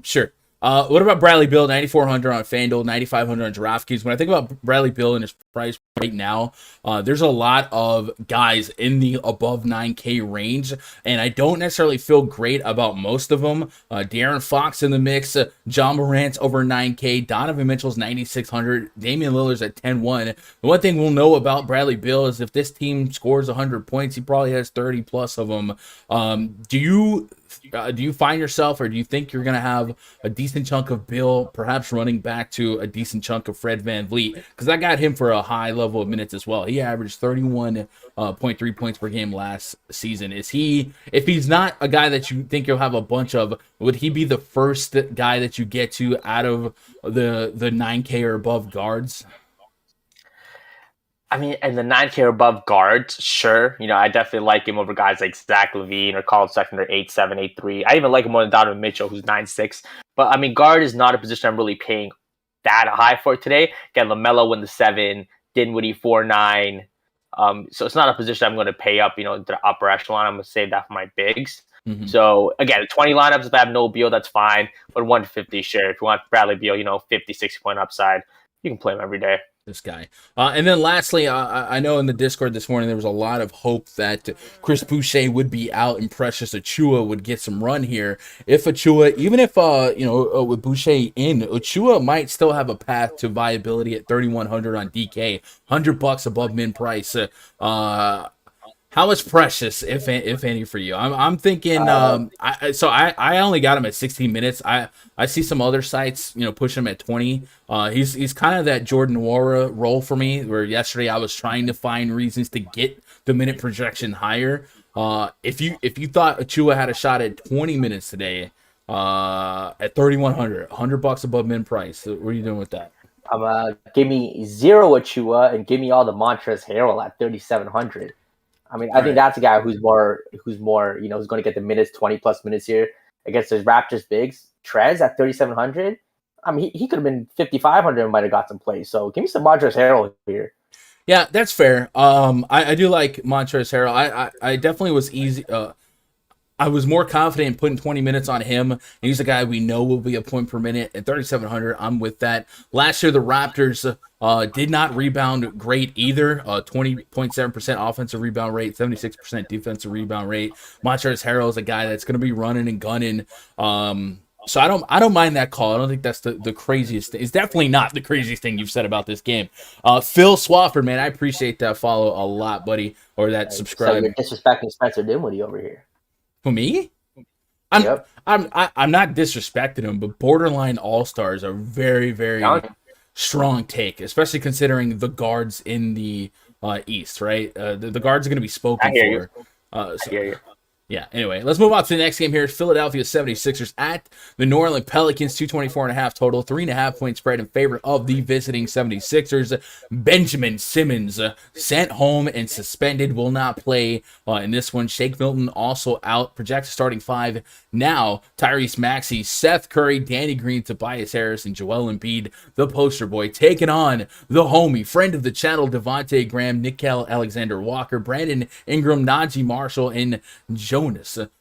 Speaker 1: Sure. What about Bradley Beal? 9,400 on FanDuel, 9,500 on DraftKings. When I think about Bradley Beal and his price right now, there's a lot of guys in the above 9K range, and I don't necessarily feel great about most of them. De'Aaron Fox in the mix, John Morant's over 9K, Donovan Mitchell's 9,600, Damian Lillard's at 10-1. The one thing we'll know about Bradley Beal is if this team scores 100 points, he probably has 30 plus of them. Do you find yourself, or do you think you're going to have a decent chunk of Bill, perhaps running back to a decent chunk of Fred VanVleet? Because I got him for a high level of minutes as well. He averaged 31.3 points per game last season. If he's not a guy that you think you'll have a bunch of, would he be the first guy that you get to out of the 9K or above guards?
Speaker 2: I mean, and the 9K or above guards, sure. I definitely like him over guys like Zach LaVine or Colin Sexton, 8'7", 8'3". I even like him more than Donovan Mitchell, who's 9'6". But, I mean, guard is not a position I'm really paying that high for today. Again, LaMelo in the 7, Dinwiddie 4'9". So it's not a position I'm going to pay up, to the upper echelon. I'm going to save that for my bigs. Mm-hmm. So, again, 20 lineups, if I have no Beal, that's fine. But 150, sure. If you want Bradley Beal, 50, 60-point upside, you can play him every day.
Speaker 1: This guy. And then lastly, I know in the Discord this morning there was a lot of hope that Chris Boucher would be out and Precious Achiuwa would get some run here. If Achiuwa, even if with Boucher in, Achiuwa might still have a path to viability at 3,100 on DK, $100 above min price. How much Precious, if any, for you? I'm thinking. I only got him at 16 minutes. I see some other sites, push him at 20. He's kind of that Jordan Nwora role for me. Where yesterday I was trying to find reasons to get the minute projection higher. If you thought Achiuwa had a shot at 20 minutes today, at 3,100, $100 above min price, what are you doing with that?
Speaker 2: Give me 0 Achiuwa and give me all the Montrezl Harrell at 3,700. I mean, I think that's a guy who's more, who's going to get the minutes, 20 plus minutes here against those Raptors bigs. Trez at 3,700. I mean, he could have been 5,500 and might have got some plays. So give me some Montrezl Harrell here.
Speaker 1: Yeah, that's fair. I do like Montrezl Harrell. I definitely was easy. I was more confident in putting 20 minutes on him. He's a guy we know will be a point per minute at 3,700. I'm with that. Last year, the Raptors did not rebound great either. 20.7% offensive rebound rate, 76% defensive rebound rate. Montrezl Harrell is a guy that's going to be running and gunning. So I don't mind that call. I don't think that's the craziest thing. It's definitely not the craziest thing you've said about this game. Phil Swafford, man, I appreciate that follow a lot, buddy, or that subscribe.
Speaker 2: So you're disrespecting Spencer Dinwiddie over here.
Speaker 1: For me? I'm not disrespecting him, but borderline all-stars are very, very strong take, especially considering the guards in the East, right? The guards are going to be spoken for.
Speaker 2: I hear you.
Speaker 1: Yeah, anyway, let's move on to the next game here. Philadelphia 76ers at the New Orleans Pelicans, 224.5 total, 3.5 point spread in favor of the visiting 76ers. Benjamin Simmons sent home and suspended, will not play in this one. Shake Milton also out, projected starting 5. Now, Tyrese Maxey, Seth Curry, Danny Green, Tobias Harris, and Joel Embiid, the poster boy, taking on the homie, friend of the channel, Devontae Graham, Nickeil Alexander-Walker, Brandon Ingram, Najee Marshall, and Jonas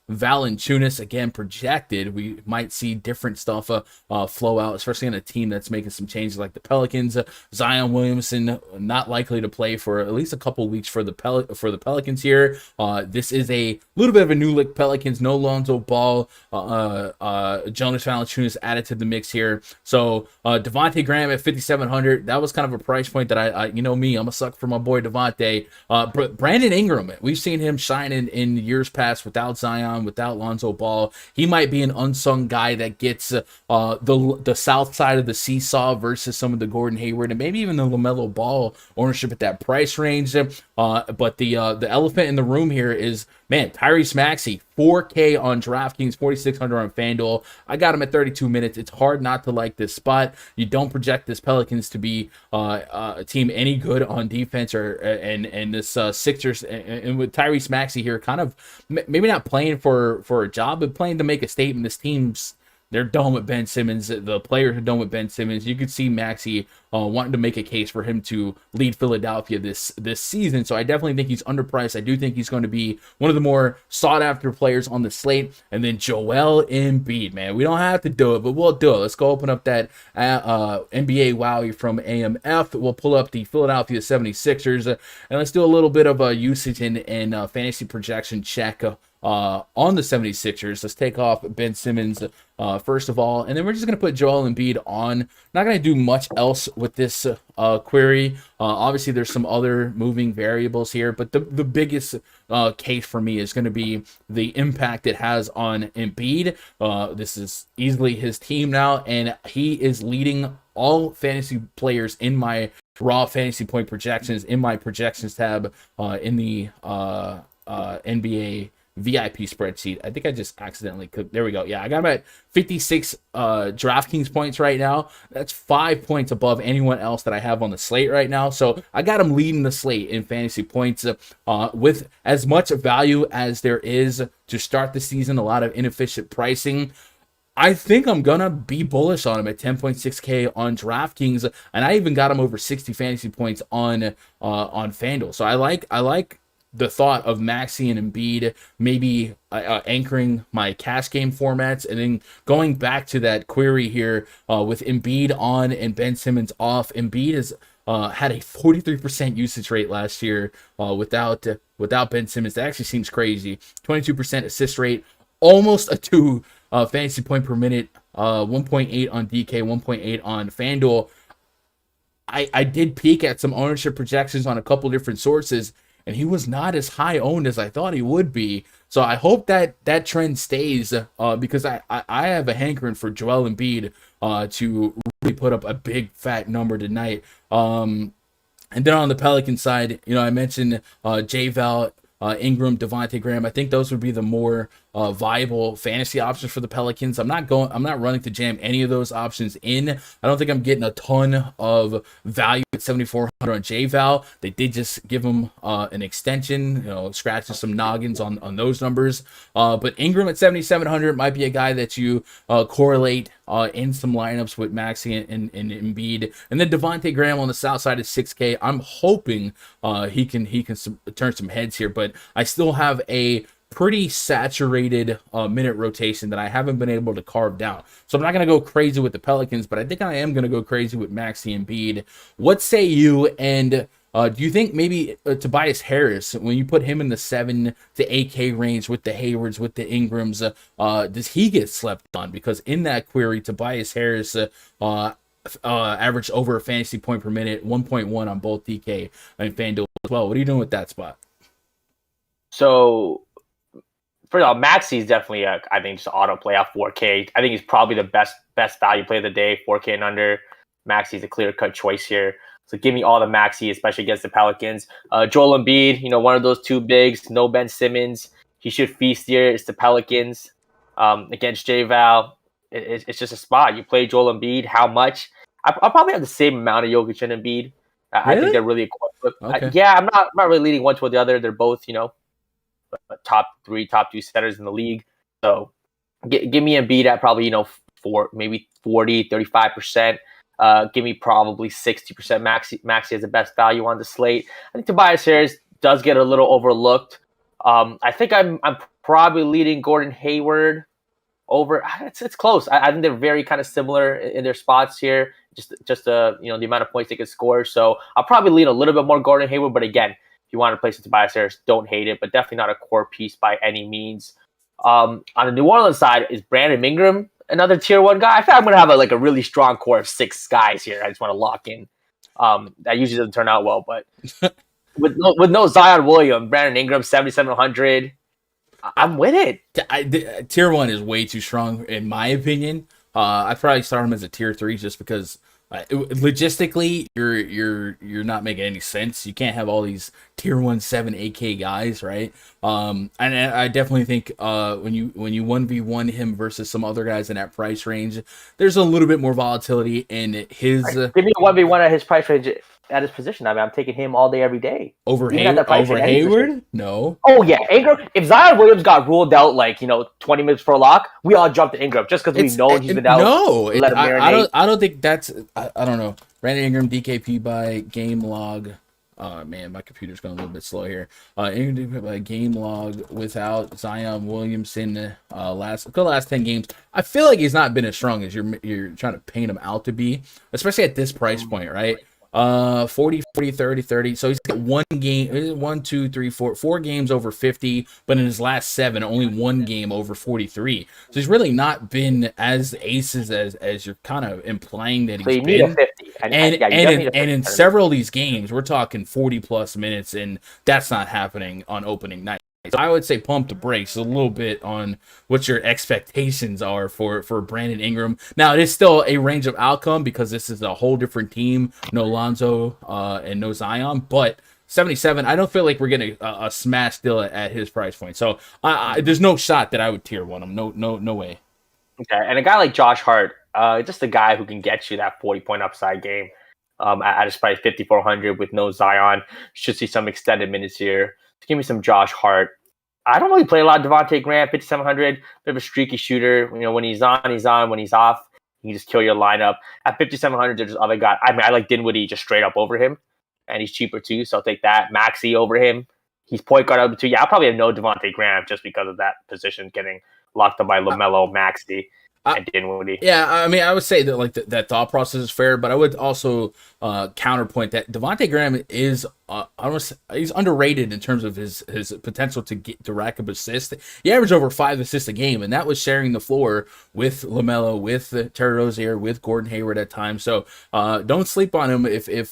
Speaker 1: Valanciunas. Again, projected. We might see different stuff flow out, especially on a team that's making some changes like the Pelicans. Zion Williamson not likely to play for at least a couple weeks for the Pelicans here. This is a little bit of a new look Pelicans. No Lonzo Ball, Jonas Valanciunas added to the mix here. So Devontae Graham at 5,700. That was kind of a price point that I you know me, I'm a sucker for my boy Devontae. Brandon Ingram, we've seen him shine in years past without Zion, without Lonzo Ball. He might be an unsung guy that gets the south side of the seesaw versus some of the Gordon Hayward and maybe even the LaMelo Ball ownership at that price range. But the elephant in the room here is, man, Tyrese Maxey, 4K on DraftKings, 4,600 on Fanduel. I got him at 32 minutes. It's hard not to like this spot. You don't project this Pelicans to be a team any good on defense, and this Sixers, and with Tyrese Maxey here, kind of maybe not playing for a job, but playing to make a statement. This team's, they're done with Ben Simmons. The players are done with Ben Simmons. You could see Maxey wanting to make a case for him to lead Philadelphia this season. So I definitely think he's underpriced. I do think he's going to be one of the more sought-after players on the slate. And then Joel Embiid, man. We don't have to do it, but we'll do it. Let's go open up that NBA Wowie from AMF. We'll pull up the Philadelphia 76ers, and let's do a little bit of a usage and fantasy projection check on the 76ers. Let's take off Ben Simmons first of all, and then we're just going to put Joel Embiid on. Not going to do much else with this query. Obviously, there's some other moving variables here, but the biggest case for me is going to be the impact it has on Embiid. This is easily his team now, and he is leading all fantasy players in my raw fantasy point projections in my projections tab in the NBA VIP spreadsheet. I think I just accidentally clicked. There we go. Yeah, I got him at 56 DraftKings points right now. That's 5 points above anyone else that I have on the slate right now. So I got him leading the slate in fantasy points with as much value as there is to start the season. A lot of inefficient pricing. I think I'm gonna be bullish on him at 10.6K on DraftKings, and I even got him over 60 fantasy points on FanDuel. So I like the thought of Maxey and Embiid maybe anchoring my cash game formats, and then going back to that query here with Embiid on and Ben Simmons off. Embiid has had a 43% usage rate last year without Ben Simmons. That actually seems crazy. 22% assist rate, almost a 2 fantasy point per minute, 1.8 on DK, 1.8 on FanDuel. I did peek at some ownership projections on a couple different sources, and he was not as high owned as I thought he would be. So I hope that trend stays because I have a hankering for Joel Embiid to really put up a big fat number tonight. And then on the Pelican side, I mentioned J-Val, Ingram, Devontae Graham. I think those would be the more viable fantasy options for the Pelicans. I'm not running to jam any of those options in. I don't think I'm getting a ton of value at 7,400 on J-Val. They did just give him an extension, scratching some noggins on those numbers. But Ingram at 7,700 might be a guy that you correlate in some lineups with Maxey and Embiid. And then Devontae Graham on the south side is 6K. I'm hoping he can turn some heads here, but I still have a pretty saturated minute rotation that I haven't been able to carve down. So I'm not going to go crazy with the Pelicans, but I think I am going to go crazy with Maxey and Embiid. What say you? And do you think maybe Tobias Harris, when you put him in the 7 to 8K range with the Haywards, with the Ingrams, does he get slept on? Because in that query, Tobias Harris averaged over a fantasy point per minute, 1.1 on both DK and FanDuel as well. What are you doing with that spot?
Speaker 2: So, first of all, Maxey's definitely, I think, just auto play off 4K. I think he's probably the best value play of the day, 4K and under. Maxey's a clear-cut choice here. So give me all the Maxey, especially against the Pelicans. Joel Embiid, one of those two bigs. No Ben Simmons. He should feast here. It's the Pelicans against J-Val. It's just a spot. You play Joel Embiid. How much? I'll probably have the same amount of Jokic and Embiid. I think
Speaker 1: Really?
Speaker 2: they're really equipped.
Speaker 1: Okay.
Speaker 2: Yeah, I'm not really leaning one toward the other. They're both, top two centers in the league. So give me Embiid at probably, maybe 40, 35%. Give me probably 60% Maxi has the best value on the slate. I think Tobias Harris does get a little overlooked. I think I'm probably leading Gordon Hayward over. It's close. I think they're very kind of similar in their spots here. Just the amount of points they can score. So I'll probably lean a little bit more Gordon Hayward. But again, if you want to play some Tobias Harris, don't hate it. But definitely not a core piece by any means. On the New Orleans side, is Brandon Ingram another tier 1 guy? I think I'm going to have a really strong core of 6 guys here. I just want to lock in. That usually doesn't turn out well, but with no Zion Williams, Brandon Ingram, 7,700. I'm with it.
Speaker 1: Tier 1 is way too strong, in my opinion. I'd probably start him as a tier 3 just because logistically you're not making any sense. You can't have all these tier 1 7 AK guys, right? And I definitely think when you 1v1 him versus some other guys in that price range, there's a little bit more volatility in his.
Speaker 2: Give me a 1v1 at his price range at his position. I mean, I'm taking him all day, every day.
Speaker 1: Over Hayward? No.
Speaker 2: Oh yeah, Ingram. If Zion Williams got ruled out 20 minutes for a lock, we all jumped to Ingram just because we know he's been out.
Speaker 1: No, I don't think that's. I don't know. Brandon Ingram DKP by game log. Oh man, my computer's going a little bit slow here. Ingram DKP by game log without Zion Williamson. Last 10 games. I feel like he's not been as strong as you're trying to paint him out to be, especially at this price point, right? 40, 30, 30. So he's got 1 game, 1, 2, 3, 4 games over 50, but in his last 7, only 1 game over 43. So he's really not been as aces as you're kind of implying that he's been.
Speaker 2: Need a 50.
Speaker 1: And in several of these games, we're talking 40 plus minutes, and that's not happening on opening night. So I would say pump the brakes a little bit on what your expectations are for Brandon Ingram. Now, it is still a range of outcome because this is a whole different team. No Lonzo and no Zion, but 77, I don't feel like we're getting a smash deal at his price point. So there's no shot that I would tier 1 him. No way.
Speaker 2: Okay, and a guy like Josh Hart, just a guy who can get you that 40-point upside game at his price 5,400 with no Zion. Should see some extended minutes here. Give me some Josh Hart. I don't really play a lot of Devontae Graham, 5,700. Bit of a streaky shooter. When he's on, he's on. When he's off, he can just kill your lineup. At 5,700, there's other guy. I mean, I like Dinwiddie just straight up over him, and he's cheaper too, so I'll take that. Maxey over him. He's point guard over 2. Yeah, I'll probably have no Devontae Graham just because of that position getting locked up by LaMelo, Maxey, and Dinwiddie.
Speaker 1: Yeah, I mean, I would say that that thought process is fair, but I would also counterpoint that Devontae Graham is he's underrated in terms of his potential to rack up assists. He averaged over 5 assists a game, and that was sharing the floor with LaMelo, with Terry Rozier, with Gordon Hayward at times. So don't sleep on him if he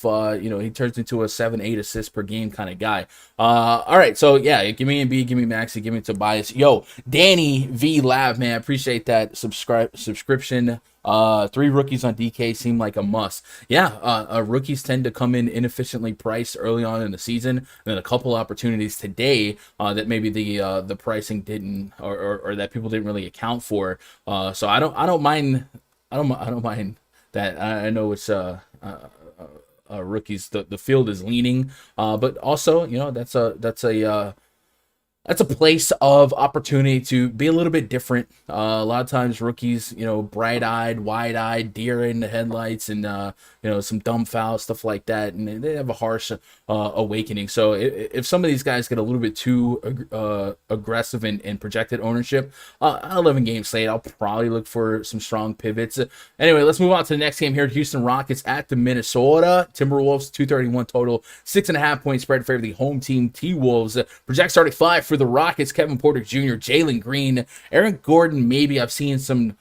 Speaker 1: turns into a 7-8 assists per game kind of guy. All right, so yeah, give me Embiid, give me Maxey, give me Tobias. Yo, Danny V Lab, man, appreciate that subscription. 3 rookies on DK seem like a must. Yeah, rookies tend to come in inefficiently priced early on in the season, and then a couple opportunities today that maybe the pricing didn't or that people didn't really account for. So I don't mind that. I know it's rookies. The field is leaning, but also that's a place of opportunity to be a little bit different. A lot of times rookies, bright-eyed, wide-eyed, deer in the headlights, and some dumb fouls, stuff like that, and they have a harsh awakening. So if some of these guys get a little bit too aggressive in projected ownership, 11-game slate, I'll probably look for some strong pivots. Anyway, let's move on to the next game here. Houston Rockets at the Minnesota Timberwolves, 231 total, 6.5 point spread favor the home team T-Wolves. Project starting 5 for the Rockets: Kevin Porter Jr., Jalen Green, Aaron Gordon. Maybe I've seen some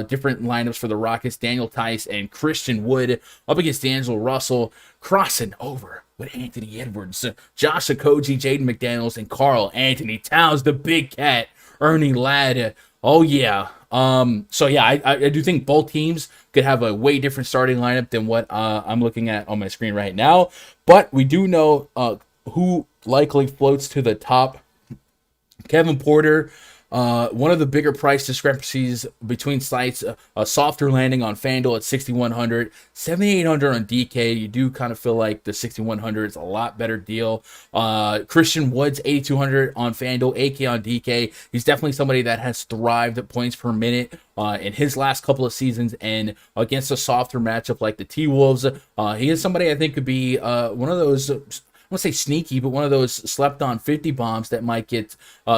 Speaker 1: different lineups for the Rockets: Daniel Tice and Christian Wood up against D'Angelo Russell, crossing over with Anthony Edwards, Josh Okogie, Jaden McDaniels, and Karl Anthony Towns, the big cat, Ernie Ladd. Oh yeah. So yeah, I do think both teams could have a way different starting lineup than what I'm looking at on my screen right now. But we do know who likely floats to the top Kevin Porter, one of the bigger price discrepancies between sites, a softer landing on Fanduel at 6,100, 7,800 on DK. You do kind of feel like the 6,100 is a lot better deal. Christian Woods, 8,200 on Fanduel, 8K on DK. He's definitely somebody that has thrived at points per minute in his last couple of seasons, and against a softer matchup like the T-Wolves. He is somebody I think could be one of those, I won't say sneaky, but one of those slept on 50 bombs that might get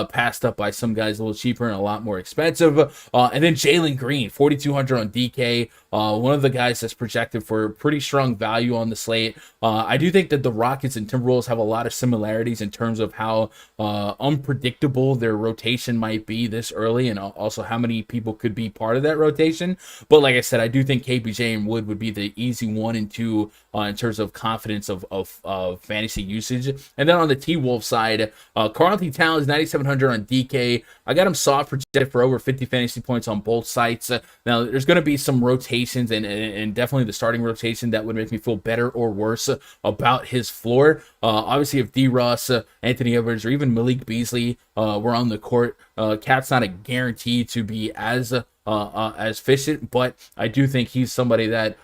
Speaker 1: passed up by some guys a little cheaper and a lot more expensive. And then Jalen Green, 4,200 on DK. One of the guys that's projected for pretty strong value on the slate. I do think that the Rockets and Timberwolves have a lot of similarities in terms of how unpredictable their rotation might be this early, and also how many people could be part of that rotation. But like I said, I do think KPJ and Wood would be the easy 1 and 2 in terms of confidence of fantasy usage. And then on the T-Wolf side, Karl-Anthony Towns, 9,700 on DK. I got him soft projected for over 50 fantasy points on both sites. Now, there's going to be some rotations and definitely the starting rotation that would make me feel better or worse about his floor. Obviously, if D. Russ, Anthony Edwards, or even Malik Beasley were on the court, Cat's not a guarantee to be as efficient, but I do think he's somebody that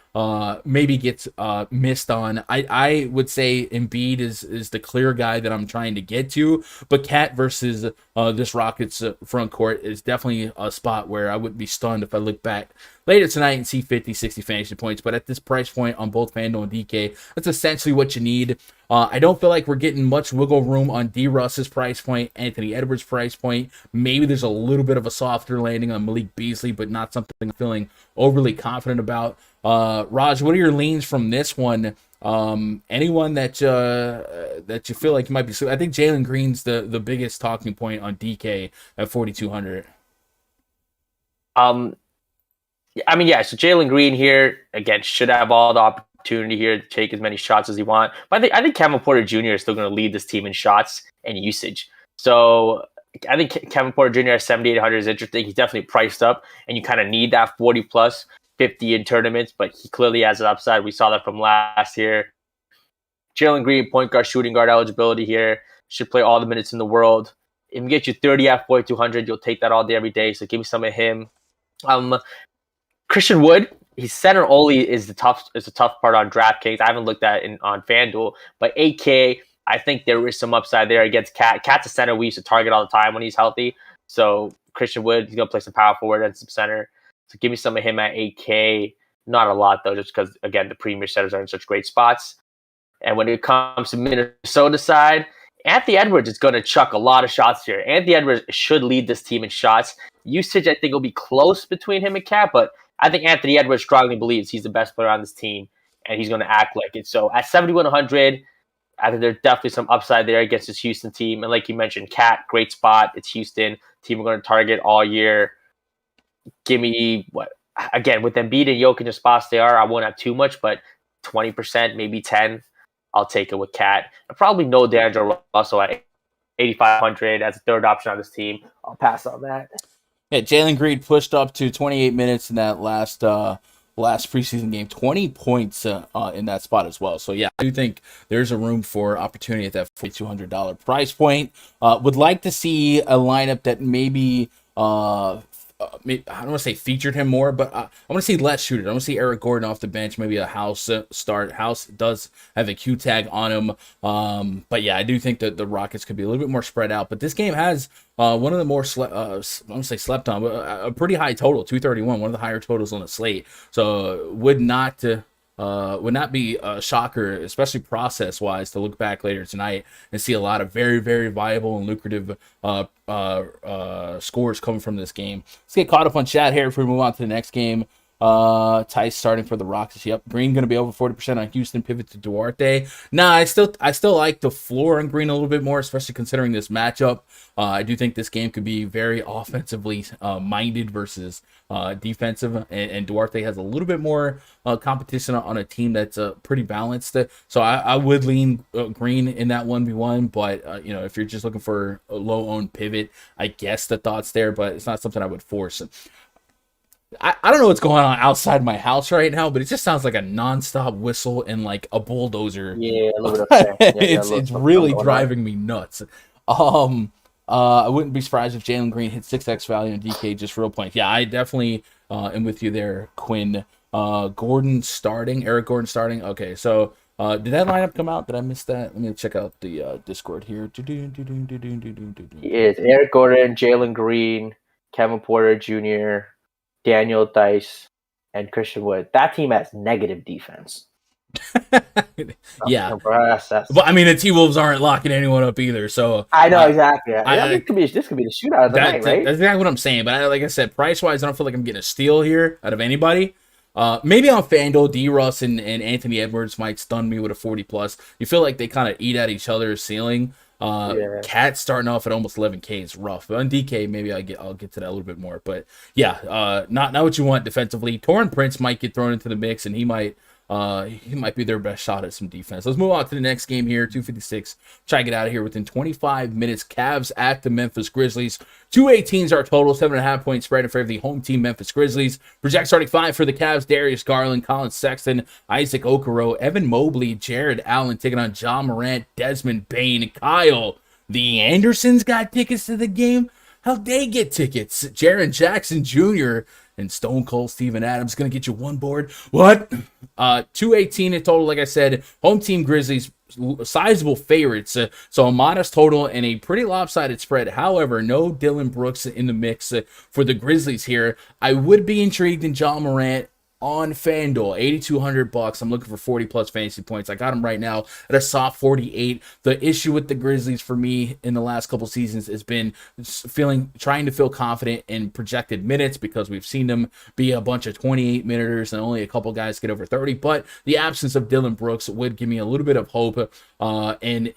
Speaker 1: maybe gets missed on. I would say Embiid is the clear guy that I'm trying to get to, but Cat versus this Rockets front court is definitely a spot where I wouldn't be stunned if I look back later tonight and see 50, 60 fantasy points. But at this price point on both FanDuel and DK, that's essentially what you need. I don't feel like we're getting much wiggle room on D. Russ's price point, Anthony Edwards' price point. Maybe there's a little bit of a softer landing on Malik Beasley, but not something I'm feeling overly confident about. Raj, what are your leans from this one? Anyone that you feel like you might be? I think Jalen Green's the biggest talking point on DK at 4,200.
Speaker 2: I mean, yeah. So Jalen Green here again should have all the opportunity here to take as many shots as he wants. But I think Kevin Porter Jr. is still going to lead this team in shots and usage. So I think Kevin Porter Jr. at 7,800 is interesting. He's definitely priced up, and you kind of need that 40 plus 50 in tournaments. But he clearly has an upside. We saw that from last year. Jalen Green, point guard, shooting guard eligibility here. Should play all the minutes in the world. If you get you 30 at 4,200, you'll take that all day, every day. So give me some of him. Christian Wood, he's center only is the tough part on DraftKings. I haven't looked at it on FanDuel, but 8K, I think there is some upside there against Cat. Cat's a center we used to target all the time when he's healthy. So Christian Wood, he's gonna play some power forward and some center. So give me some of him at 8K. Not a lot though, just because again the premier setters are in such great spots. And when it comes to Minnesota side, Anthony Edwards is going to chuck a lot of shots here. Anthony Edwards should lead this team in shots. Usage, I think, will be close between him and Cat, but I think Anthony Edwards strongly believes he's the best player on this team, and he's going to act like it. So at 7,100, I think there's definitely some upside there against this Houston team. And like you mentioned, Cat, great spot. It's Houston. Team we're going to target all year. Give me, again, with Embiid and Jokic in the spots they are, I won't have too much, but 20%, maybe 10%. I'll take it with Cat. And probably no D'Angelo Russell at 8,500 as a third option on this team. I'll pass on that.
Speaker 1: Yeah, Jalen Green pushed up to 28 minutes in that last preseason game, 20 points in that spot as well. So yeah, I do think there's a room for opportunity at that $4,200 price point. Would like to see a lineup that maybe I don't want to say featured him more, but I want to see less shooters. I want to see Eric Gordon off the bench, maybe a House start. House does have a Q tag on him. But yeah, I do think that the Rockets could be a little bit more spread out. But this game has one of the more, I don't say slept on, but a pretty high total, 231, one of the higher totals on the slate. So would not be a shocker, especially process-wise, to look back later tonight and see a lot of very, very viable and lucrative scores coming from this game. Let's get caught up on chat here if we move on to the next game. Tice starting for the Rockets. Yep, Green going to be over 40% on Houston. Pivot to Duarte. Nah, I still like the floor on Green a little bit more, especially considering this matchup. I do think this game could be very offensively minded versus defensive, and Duarte has a little bit more competition on a team that's pretty balanced. So I would lean Green in that 1v1, but if you're just looking for a low-owned pivot, I guess the thoughts there, but it's not something I would force. I don't know what's going on outside my house right now, but it just sounds like a nonstop whistle and like a bulldozer.
Speaker 2: Yeah, a little bit upset.
Speaker 1: It's really driving me nuts. I wouldn't be surprised if Jalen Green hit 6x value on DK just real points. Yeah, I definitely am with you there, Quinn. Eric Gordon starting. Okay, so did that lineup come out? Did I miss that? Let me check out the Discord here.
Speaker 2: He is Eric Gordon, Jalen Green, Kevin Porter Jr., Daniel Dice, and Christian Wood. That team has negative defense.
Speaker 1: Yeah, but I mean the T-Wolves aren't locking anyone up either, so
Speaker 2: I know exactly. This could be the shootout of the night, right?
Speaker 1: That's exactly what I'm saying. But like I said, price wise, I don't feel like I'm getting a steal here out of anybody. Maybe on Fanduel, D. Russ and Anthony Edwards might stun me with a 40+. You feel like they kind of eat at each other's ceiling. Cat starting off at almost 11K is rough. But on DK, maybe I'll get to that a little bit more. But yeah, not what you want defensively. Torrin Prince might get thrown into the mix, and he might be their best shot at some defense. Let's move on to the next game here. 256. Try to get out of here within 25 minutes. Cavs at the Memphis Grizzlies. 218s are total. 7.5 point spread in favor of the home team Memphis Grizzlies. Project starting 5 for the Cavs. Darius Garland, Colin Sexton, Isaac Okoro, Evan Mobley, Jared Allen taking on John Morant, Desmond Bane, Kyle. The Andersons got tickets to the game. How'd they get tickets? Jaren Jackson Jr. and Stone Cold Steven Adams going to get you one board. What? 218 in total, like I said. Home team Grizzlies, sizable favorites. So a modest total and a pretty lopsided spread. However, no Dylan Brooks in the mix for the Grizzlies here. I would be intrigued in John Morant on FanDuel, $8,200. I'm looking for 40+ fantasy points. I got him right now at a soft 48. The issue with the Grizzlies for me in the last couple seasons has been trying to feel confident in projected minutes because we've seen them be a bunch of 28 minuters and only a couple guys get over 30. But the absence of Dylan Brooks would give me a little bit of hope in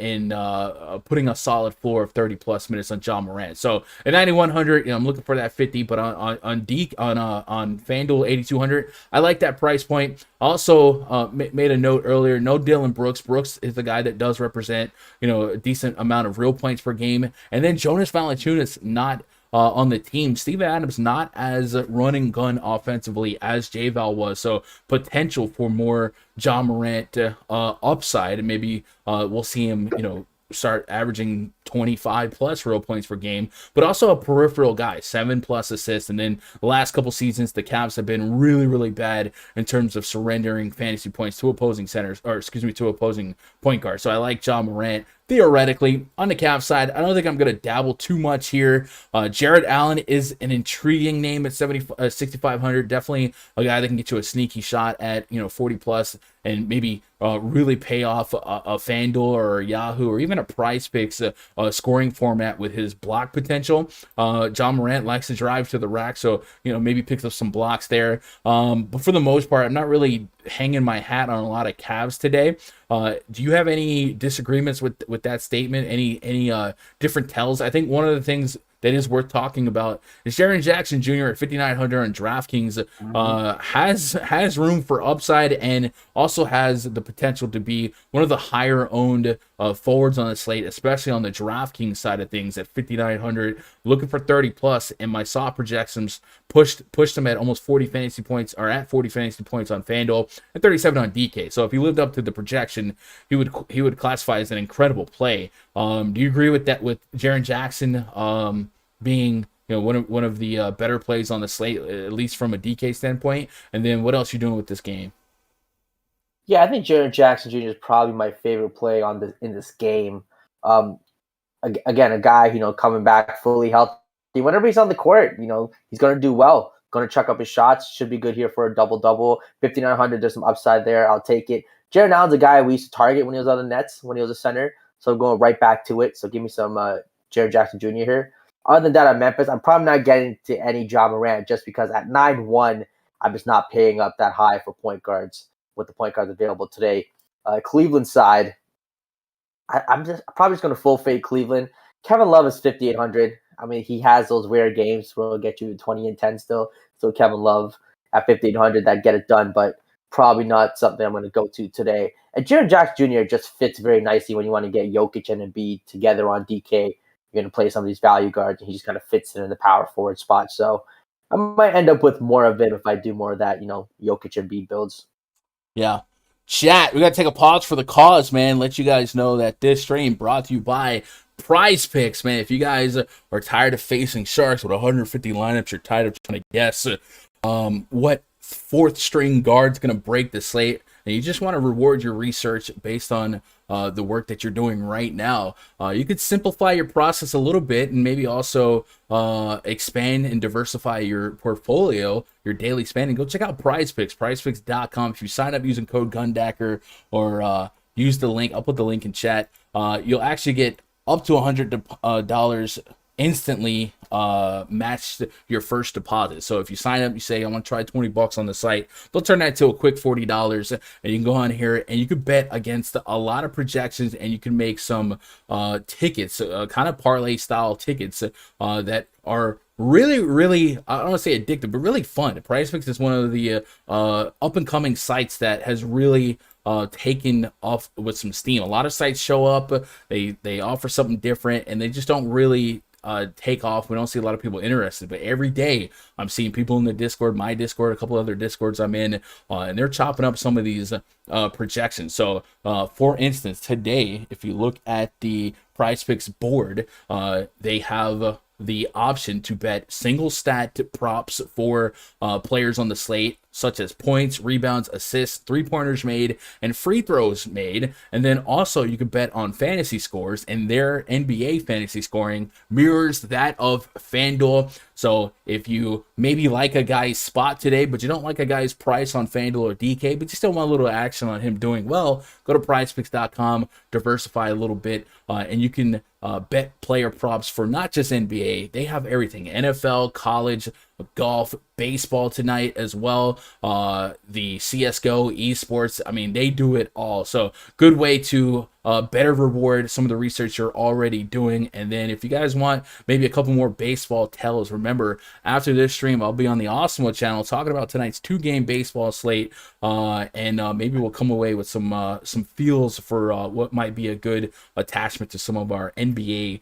Speaker 1: putting a solid floor of 30+ minutes on John Morant. So at 9,100, I'm looking for that 50. But on FanDuel 8,200. I like that price point. Also, made a note earlier, no Dylan Brooks. Brooks is the guy that does represent, a decent amount of real points per game. And then Jonas Valanciunas not on the team. Steven Adams not as run and gun offensively as J-Val was. So potential for more John Morant upside. And maybe we'll see him, start averaging 25+ real points per game, but also a peripheral guy, 7+ assists. And then the last couple seasons, the Cavs have been really, really bad in terms of surrendering fantasy points to opposing to opposing point guards. So I like John Morant. Theoretically, on the Cavs side, I don't think I'm going to dabble too much here. Jared Allen is an intriguing name at 6,500. Definitely a guy that can get you a sneaky shot at 40+ and maybe really pay off a FanDuel or a Yahoo or even a PrizePicks scoring format with his block potential. John Morant likes to drive to the rack, so maybe picks up some blocks there. But for the most part, I'm not really hanging my hat on a lot of Cavs today. Do you have any disagreements with that statement? Any different tells? I think one of the things that is worth talking about is Jaren Jackson Jr. at 5,900 on DraftKings has room for upside and also has the potential to be one of the higher owned forwards on the slate, especially on the DraftKings side of things at 5,900, looking for 30+. And my soft projections pushed him at almost 40 fantasy points, or at 40 fantasy points on FanDuel and 37 on DK. So if he lived up to the projection, he would classify as an incredible play. Do you agree with that? With Jaren Jackson being one of the better plays on the slate, at least from a DK standpoint? And then what else you doing with this game?
Speaker 2: Yeah, I think Jaren Jackson Jr. is probably my favorite play in this game. Again, a guy coming back fully healthy. Whenever he's on the court, he's going to do well. Going to chuck up his shots. Should be good here for a double-double. 5,900, there's some upside there. I'll take it. Jaren Allen's a guy we used to target when he was on the Nets, when he was a center. So I'm going right back to it. So give me some Jaren Jackson Jr. here. Other than that, at Memphis, I'm probably not getting to any John Morant just because at 9-1, I'm just not paying up that high for point guards with the point guards available today. Cleveland side, I'm probably just going to full fade Cleveland. Kevin Love is 5,800. I mean, he has those rare games where he'll get you 20 and 10 still. So Kevin Love at 5,800, that get it done, but probably not something I'm going to go to today. And Jaren Jackson Jr. just fits very nicely when you want to get Jokic and Embiid together on DK. You're going to play some of these value guards, and he just kind of fits in the power forward spot. So I might end up with more of it if I do more of that, Jokic and Embiid builds.
Speaker 1: Yeah. Chat, we got to take a pause for the cause, man. Let you guys know that this stream brought to you by Prize Picks, man. If you guys are tired of facing sharks with 150 lineups, you're tired of trying to guess what fourth string guard's going to break the slate, and you just want to reward your research based on the work that you're doing right now, you could simplify your process a little bit and maybe also expand and diversify your portfolio, your daily spending. Go check out Prize Picks, prizepicks.com. If you sign up using code GUNDACKER or use the link, I'll put the link in chat, you'll actually get up to $100 instantly matched your first deposit. So if you sign up, you say I want to try $20 on the site, they'll turn that to a quick $40, and you can go on here and you can bet against a lot of projections, and you can make some tickets, kind of parlay style tickets that are really, I don't want to say addictive, but really fun. PrizePicks is one of the up and coming sites that has really taken off with some steam. A lot of sites show up, they offer something different, and they just don't really take off. We don't see a lot of people interested, but every day I'm seeing people in the Discord, my Discord, a couple other Discords I'm in, and they're chopping up some of these projections. So for instance, today, if you look at the PrizePicks board, they have the option to bet single stat props for players on the slate, such as points, rebounds, assists, three-pointers made, and free throws made. And then also you can bet on fantasy scores, and their NBA fantasy scoring mirrors that of Fanduel. So if you maybe like a guy's spot today, but you don't like a guy's price on Fanduel or DK, but you still want a little action on him doing well, go to prizepicks.com, diversify a little bit, and you can bet player props for not just NBA. They have everything: NFL, college, golf, baseball tonight as well, the CSGO, esports. I mean, they do it all. So good way to better reward some of the research you're already doing. And then if you guys want maybe a couple more baseball tells, remember, after this stream, I'll be on the Awesome channel talking about tonight's 2-game baseball slate, and maybe we'll come away with some feels for what might be a good attachment to some of our NBA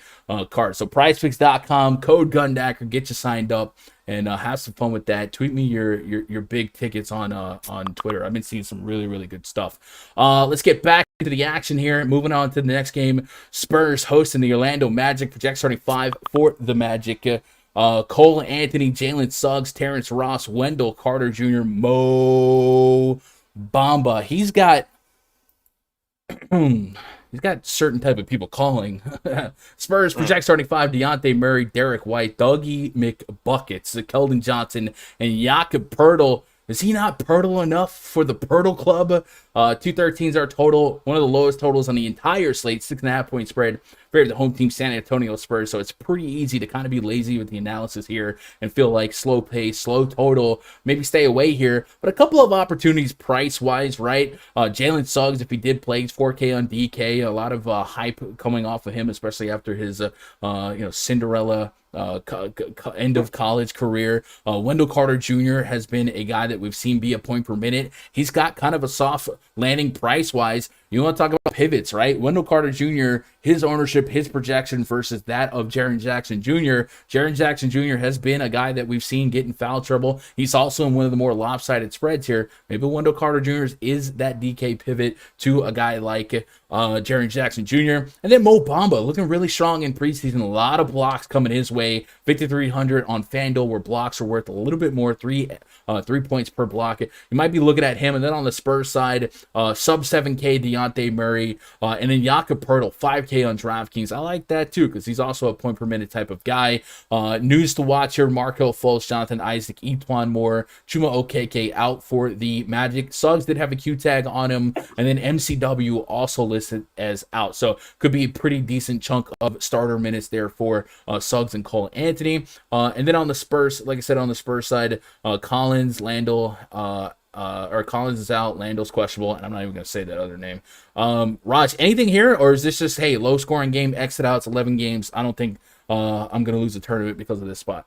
Speaker 1: cards. So prizepicks.com, code GUNDACKER, get you signed up, and have some fun with that. Tweet me your big tickets on Twitter. I've been seeing some really good stuff. Let's get back into the action here. Moving on to the next game. Spurs hosting the Orlando Magic. Project starting 5 for the Magic. Cole Anthony, Jalen Suggs, Terrence Ross, Wendell Carter Jr., Mo Bamba. He's got certain type of people calling. Spurs project starting 5, Dejounte Murray, Derek White, Dougie McBuckets, Keldon Johnson, and Jakob Poeltl. Is he not Poeltl enough for the Poeltl Club? 213 is our total, one of the lowest totals on the entire slate, 6.5 point spread. Favored the home team San Antonio Spurs, so it's pretty easy to kind of be lazy with the analysis here and feel like slow pace, slow total, maybe stay away here. But a couple of opportunities price-wise, right? Jalen Suggs, if he did play, he's 4K on DK. A lot of hype coming off of him, especially after his Cinderella end of college career. Wendell Carter Jr. has been a guy that we've seen be a point per minute. He's got kind of a soft landing price-wise. You want to talk about pivots, right? Wendell Carter Jr., his ownership, his projection versus that of Jaren Jackson Jr. Jaren Jackson Jr. has been a guy that we've seen get in foul trouble. He's also in one of the more lopsided spreads here. Maybe Wendell Carter Jr. is that DK pivot to a guy like Jaren Jackson Jr. And then Mo Bamba looking really strong in preseason. A lot of blocks coming his way. 5,300 on Fanduel, where blocks are worth a little bit more, 3 points per block. You might be looking at him. And then on the Spurs side, sub 7K Dejounte Murray, and then Jakob Poeltl, 5K on DraftKings. I like that too, because he's also a point per minute type of guy. News to watch here: Markelle Fultz, Jonathan Isaac, Etwan Moore, Chuma Okeke out for the Magic. Suggs did have a Q tag on him, and then MCW also listed as out. So could be a pretty decent chunk of starter minutes there for Suggs and Cole Anthony. And then on the Spurs, like I said, on the Spurs side, Collins, Landell, or Collins is out, Landell's questionable, and I'm not even going to say that other name. Raj, anything here, or is this just, hey, low scoring game, exit out, it's 11 games, I don't think I'm going to lose the tournament because of this spot?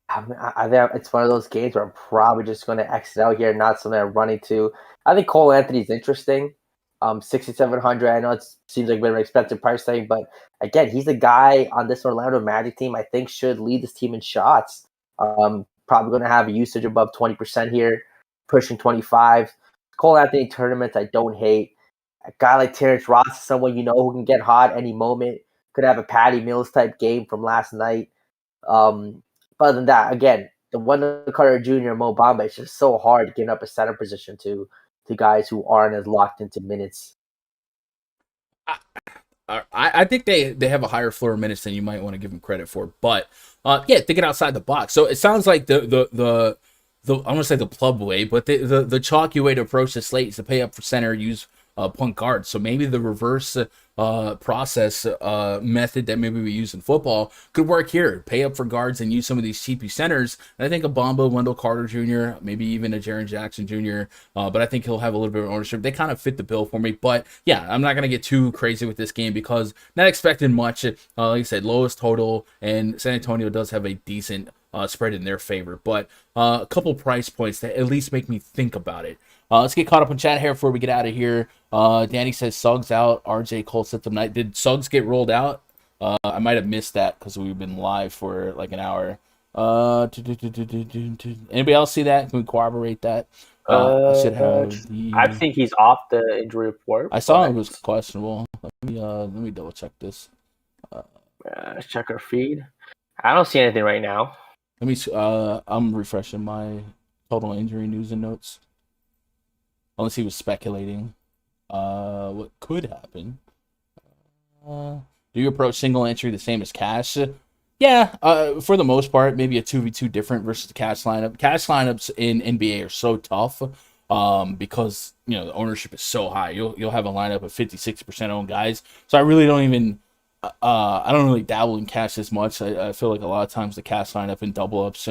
Speaker 2: I think it's one of those games where I'm probably just going to exit out here, not something I'm running to. I think Cole Anthony's interesting. 6,700. I know it seems like a bit of an expensive price tag, but again, he's a guy on this Orlando Magic team I think should lead this team in shots. Probably going to have a usage above 20% here, pushing 25. Cole Anthony tournaments I don't hate. A guy like Terrence Ross is someone who can get hot any moment. Could have a Patty Mills type game from last night. But other than that, again, the Wendell Carter Jr. Mo Bamba, it's just so hard giving up a center position to guys who aren't as locked into minutes.
Speaker 1: I think they have a higher floor of minutes than you might want to give them credit for. But yeah, thinking outside the box. So it sounds like the I want to say the club way, but the chalky way to approach the slate is to pay up for center, use point guard. So maybe the reverse process method that maybe we use in football could work here. Pay up for guards and use some of these cheapy centers. And I think a Bamba, Wendell Carter Jr., maybe even a Jaren Jackson Jr., but I think he'll have a little bit of ownership. They kind of fit the bill for me. But yeah, I'm not going to get too crazy with this game because not expecting much. Like I said, lowest total, and San Antonio does have a decent spread in their favor. But a couple price points that at least make me think about it. Let's get caught up in chat here before we get out of here. Danny says Suggs out. RJ Cole set them night. Did Suggs get rolled out? I might have missed that because we've been live for like an hour. Anybody else see that? Can we corroborate that? I should have
Speaker 2: I think he's off the injury report.
Speaker 1: I saw it was questionable. Let me double check this.
Speaker 2: Let's check our feed. I don't see anything right now.
Speaker 1: Let me. I'm refreshing my total injury news and notes. Unless he was speculating what could happen. Do you approach single entry the same as cash? Yeah, for the most part, maybe a 2v2 different versus the cash lineup. Cash lineups in NBA are so tough because the ownership is so high. You'll have a lineup of 50-60% owned guys. So I really don't even I don't really dabble in cash as much. I feel like a lot of times the cash lineup and double ups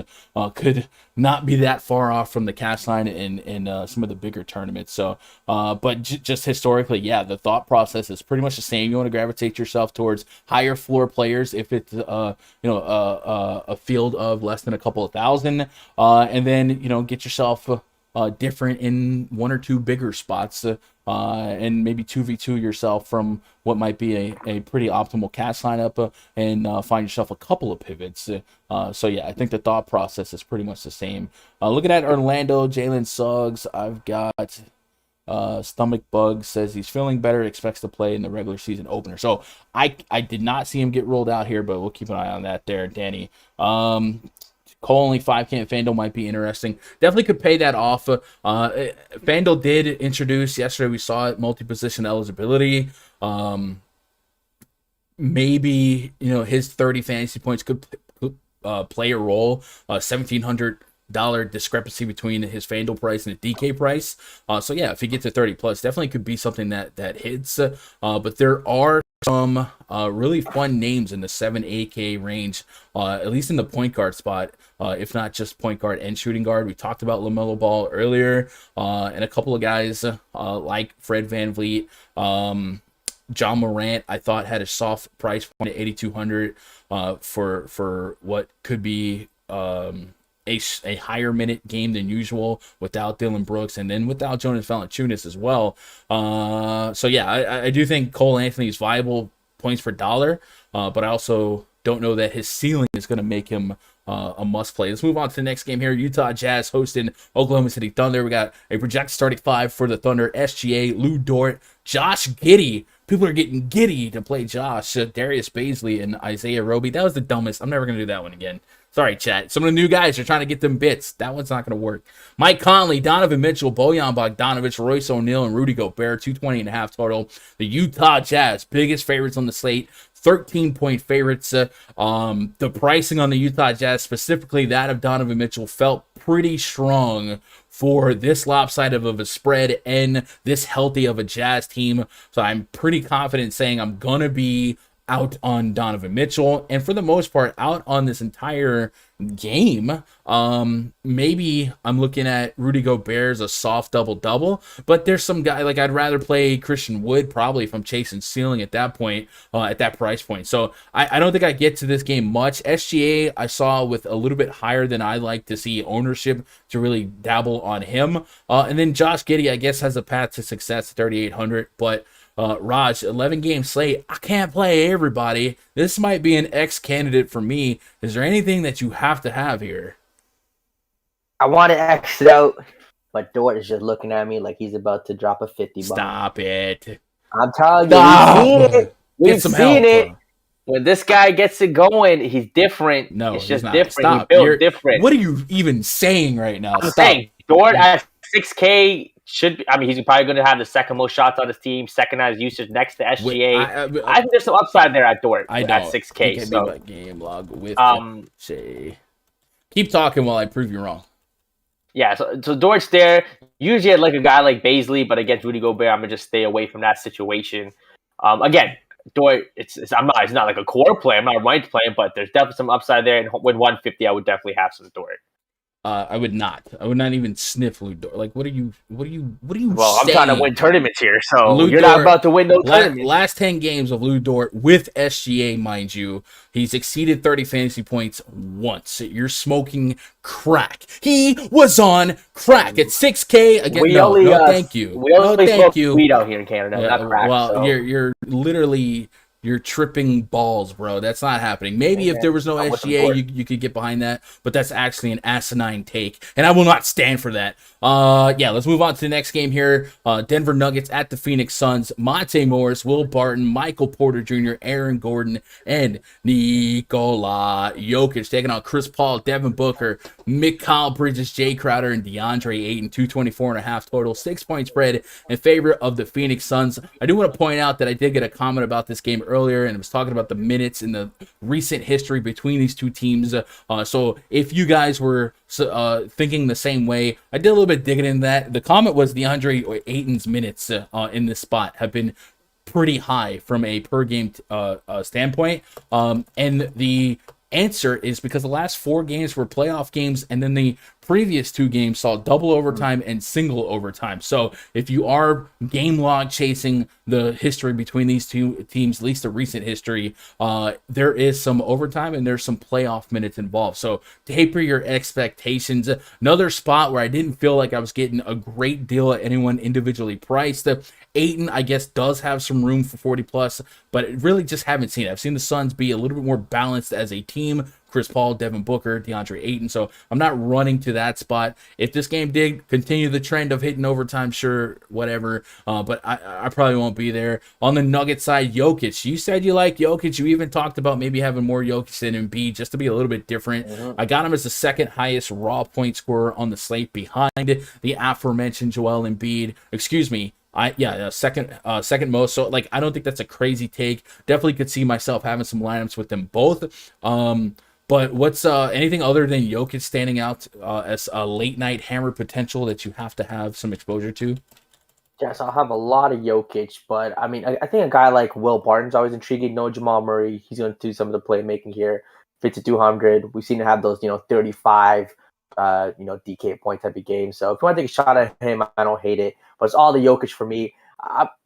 Speaker 1: could not be that far off from the cash line in some of the bigger tournaments. So, but just historically, yeah, the thought process is pretty much the same. You want to gravitate yourself towards higher floor players if it's a field of less than a couple of thousand, and then get yourself different in one or two bigger spots. And maybe 2v2 yourself from what might be a pretty optimal cash lineup and find yourself a couple of pivots. So yeah, I think the thought process is pretty much the same. Looking at Orlando, Jalen Suggs, I've got Stomach Bug says he's feeling better, expects to play in the regular season opener. So I did not see him get rolled out here, but we'll keep an eye on that there, Danny. Cole only 5K Fanduel might be interesting. Definitely could pay that off. Fanduel did introduce yesterday. We saw it, multi-position eligibility. Maybe his 30 fantasy points could play a role. $1,700 discrepancy between his Fanduel price and the DK price. So yeah, if he gets to 30 plus, definitely could be something that hits. But there are some really fun names in the 7-8K range, at least in the point guard spot, if not just point guard and shooting guard. We talked about LaMelo Ball earlier, and a couple of guys like Fred VanVleet, John Morant, I thought had a soft price point at 8,200 for what could be a higher minute game than usual without Dillon Brooks and then without Jonas Valanciunas as well. So yeah, I do think Cole Anthony is viable points per dollar, but I also don't know that his ceiling is going to make him a must play. Let's move on to the next game here. Utah Jazz hosting Oklahoma City Thunder. We got a projected starting five for the Thunder: SGA, Lou Dort, Josh Giddey. People are getting giddy to play Josh, Darius Baisley, and Isaiah Roby. That was the dumbest. I'm never going to do that one again. Sorry, chat. Some of the new guys are trying to get them bits. That one's not going to work. Mike Conley, Donovan Mitchell, Bojan Bogdanovic, Royce O'Neal, and Rudy Gobert. 220.5 total. The Utah Jazz, biggest favorites on the slate. 13-point favorites. The pricing on the Utah Jazz, specifically that of Donovan Mitchell, felt pretty strong for this lopsided of a spread and this healthy of a Jazz team. So I'm pretty confident saying I'm going to be out on Donovan Mitchell, and for the most part out on this entire game. Maybe I'm looking at Rudy Gobert's a soft double-double, but there's some guy like I'd rather play Christian Wood probably if I'm chasing ceiling at that point, at that price point. So I don't think I get to this game much. SGA I saw with a little bit higher than I like to see ownership to really dabble on him. And then Josh Giddey I guess has a path to success at 3,800, but Raj, 11-game slate. I can't play everybody. This might be an X candidate for me. Is there anything that you have to have here?
Speaker 2: I want to X it out. But Dort is just looking at me like he's about to drop a 50 bomb.
Speaker 1: Stop it.
Speaker 2: I'm telling you,
Speaker 1: Stop.
Speaker 2: we've seen it. We've seen it.
Speaker 1: Help.
Speaker 2: When this guy gets it going, he's different.
Speaker 1: No,
Speaker 2: it's just
Speaker 1: not.
Speaker 2: different.
Speaker 1: Stop.
Speaker 2: He built different.
Speaker 1: What are you even saying right now?
Speaker 2: I'm saying Dort at 6K should be. I mean, he's probably going to have the second most shots on his team, second highest usage next to SGA. I think there's some upside there at Dort at 6K.
Speaker 1: So my game log with Shay. Keep talking while I prove you wrong.
Speaker 2: Yeah, so Dort's there. Usually, like a guy like Baisley, but against Rudy Gobert, I'm gonna just stay away from that situation. Again, Dort, it's not like a core play. I'm not right to play him, but there's definitely some upside there. And with 150, I would definitely have some Dort.
Speaker 1: I would not. I would not even sniff Lou Dort. Like, what are you?
Speaker 2: Well,
Speaker 1: saying?
Speaker 2: I'm trying to win tournaments here, so you're
Speaker 1: Dort,
Speaker 2: not about to win those tournaments.
Speaker 1: Last 10 games of Lou Dort with SGA, mind you, he's exceeded 30 fantasy points once. You're smoking crack. He was on crack at 6K again. Thank you.
Speaker 2: We only smoke weed out here in Canada, not crack.
Speaker 1: Well,
Speaker 2: so.
Speaker 1: you're literally. You're tripping balls, bro. That's not happening. Maybe if there was no SGA, you could get behind that, but that's actually an asinine take, and I will not stand for that. Let's move on to the next game here. Denver Nuggets at the Phoenix Suns. Monte Morris, Will Barton, Michael Porter Jr., Aaron Gordon, and Nikola Jokic taking on Chris Paul, Devin Booker, Mikal Bridges, Jay Crowder, and DeAndre Ayton. 224.5 total, 6-point spread in favor of the Phoenix Suns. I do want to point out that I did get a comment about this game earlier, and it was talking about the minutes in the recent history between these two teams. So if you guys were thinking the same way, I did a little bit digging in that. The comment was DeAndre Ayton's minutes in this spot have been pretty high from a per game standpoint, and the answer is because the last 4 games were playoff games, and then the previous 2 games saw double overtime and single overtime. So if you are game log chasing the history between these two teams, at least the recent history, there is some overtime and there's some playoff minutes involved. So taper your expectations. Another spot where I didn't feel like I was getting a great deal at anyone individually priced. Ayton, I guess, does have some room for 40 plus, but really just haven't seen it. I've seen the Suns be a little bit more balanced as a team. Chris Paul, Devin Booker, DeAndre Ayton. So I'm not running to that spot. If this game did continue the trend of hitting overtime, sure, whatever. But I probably won't be there. On the Nuggets side, Jokic. You said you like Jokic. You even talked about maybe having more Jokic than Embiid just to be a little bit different. I got him as the second highest raw point scorer on the slate behind the aforementioned Joel Embiid. Excuse me. Second most. So I don't think that's a crazy take. Definitely could see myself having some lineups with them both. But what's anything other than Jokic standing out as a late night hammer potential that you have to have some exposure to?
Speaker 2: Yes, I'll have a lot of Jokic, but I mean, I think a guy like Will Barton's always intriguing. No Jamal Murray, he's going to do some of the playmaking here. 5,200. We've seen him have those 35 DK point type of games. So if you want to take a shot at him, I don't hate it. But it's all the Jokic for me.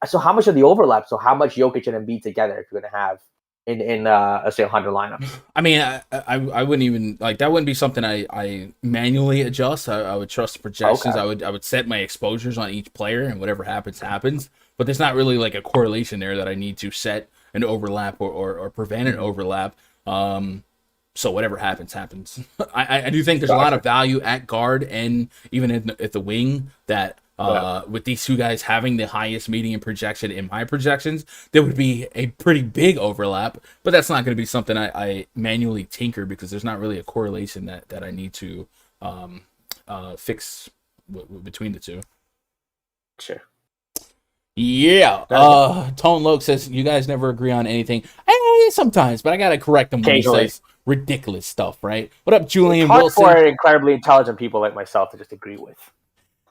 Speaker 2: So how much of the overlap? So how much Jokic and Embiid together if you're going to have in let's say 100 lineups?
Speaker 1: I mean, I wouldn't even that wouldn't be something I manually adjust. I would trust the projections. Okay. I would set my exposures on each player, and whatever happens. But there's not really a correlation there that I need to set an overlap or prevent an overlap. So whatever happens. I do think there's a lot of value at guard and even at the wing that with these two guys having the highest median projection in my projections, there would be a pretty big overlap, but that's not going to be something I manually tinker because there's not really a correlation that I need to fix between the two.
Speaker 2: Sure.
Speaker 1: Yeah. Tone Loke says you guys never agree on anything. Sometimes, but I gotta correct him when he says ridiculous stuff, right? What up, Julian Wilson?
Speaker 2: For incredibly intelligent people like myself to just agree with.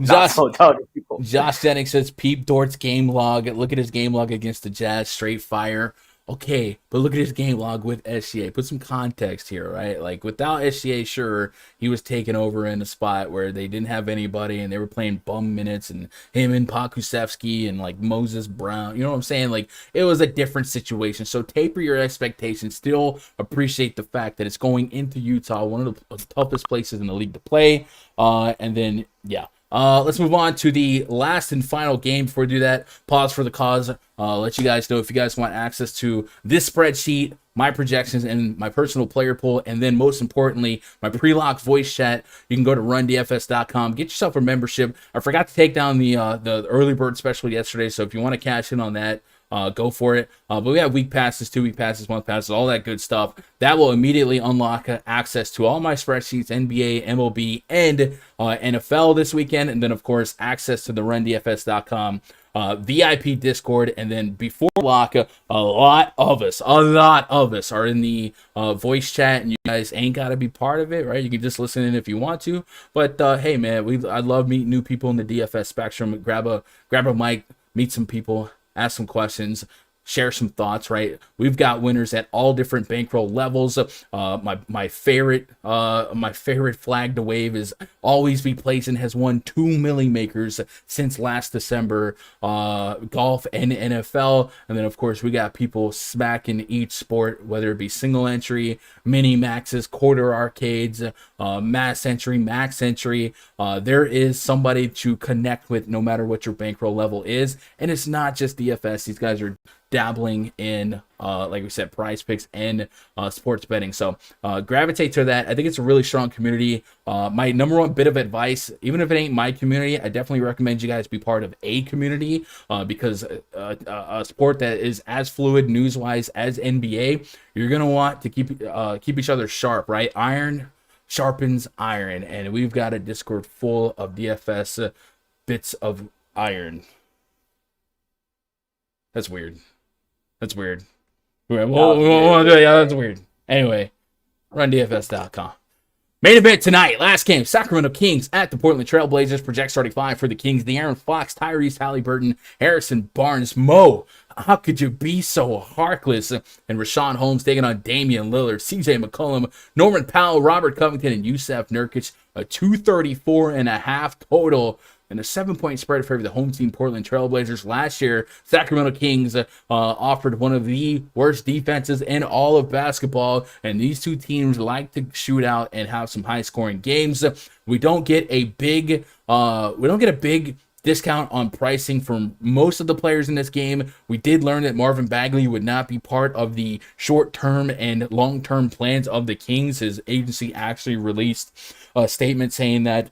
Speaker 1: Josh Jennings says peep Dort's game log. Look at his game log against the Jazz, straight fire. Okay, but look at his game log with SGA. Put some context here, right? Without SGA, sure, he was taking over in a spot where they didn't have anybody and they were playing bum minutes and him and Pokusevsky and Moses Brown. You know what I'm saying? It was a different situation. So taper your expectations. Still appreciate the fact that it's going into Utah, one of the toughest places in the league to play. And then, yeah. Let's move on to the last and final game. Before we do that, pause for the cause. Let you guys know if you guys want access to this spreadsheet, my projections, and my personal player pool, and then most importantly, my pre-lock voice chat. You can go to rundfs.com, get yourself a membership. I forgot to take down the early bird special yesterday, so if you want to cash in on that, go for it. But we have week passes, 2 week passes, month passes, all that good stuff. That will immediately unlock access to all my spreadsheets, NBA, MLB, and NFL this weekend. And then, of course, access to the rundfs.com VIP Discord. And then before lock, a lot of us are in the voice chat, and you guys ain't got to be part of it, right? You can just listen in if you want to. But hey, man, I love meeting new people in the DFS spectrum. Grab a mic, meet some people, ask some questions, share some thoughts, right? We've got winners at all different bankroll levels. My favorite flag to wave is Always Be Placing, has won 2 milli makers since last December. Golf and NFL, and then of course we got people smacking each sport, whether it be single entry, mini maxes, quarter arcades, mass entry, max entry. There is somebody to connect with no matter what your bankroll level is, and it's not just DFS. These guys are dabbling in, like we said, prize picks and sports betting. So gravitate to that. I think it's a really strong community. My number one bit of advice, even if it ain't my community, I definitely recommend you guys be part of a community, because a sport that is as fluid news-wise as NBA, you're going to want to keep each other sharp, right? Iron sharpens iron, and we've got a Discord full of DFS bits of iron. That's weird. That's weird. That's weird. Anyway, rundfs.com. Main event tonight. Last game. Sacramento Kings at the Portland Trail Blazers. Project starting 5 for the Kings. De'Aaron Fox, Tyrese Halliburton, Harrison Barnes. Mo, how could you be so heartless? And Rashawn Holmes taking on Damian Lillard, CJ McCollum, Norman Powell, Robert Covington, and Yusef Nurkic. A 234.5 total. And a 7-point spread favor the home team Portland Trailblazers. Last year, Sacramento Kings offered one of the worst defenses in all of basketball, and these two teams like to shoot out and have some high-scoring games. We don't get a big discount on pricing from most of the players in this game. We did learn that Marvin Bagley would not be part of the short-term and long-term plans of the Kings. His agency actually released a statement saying that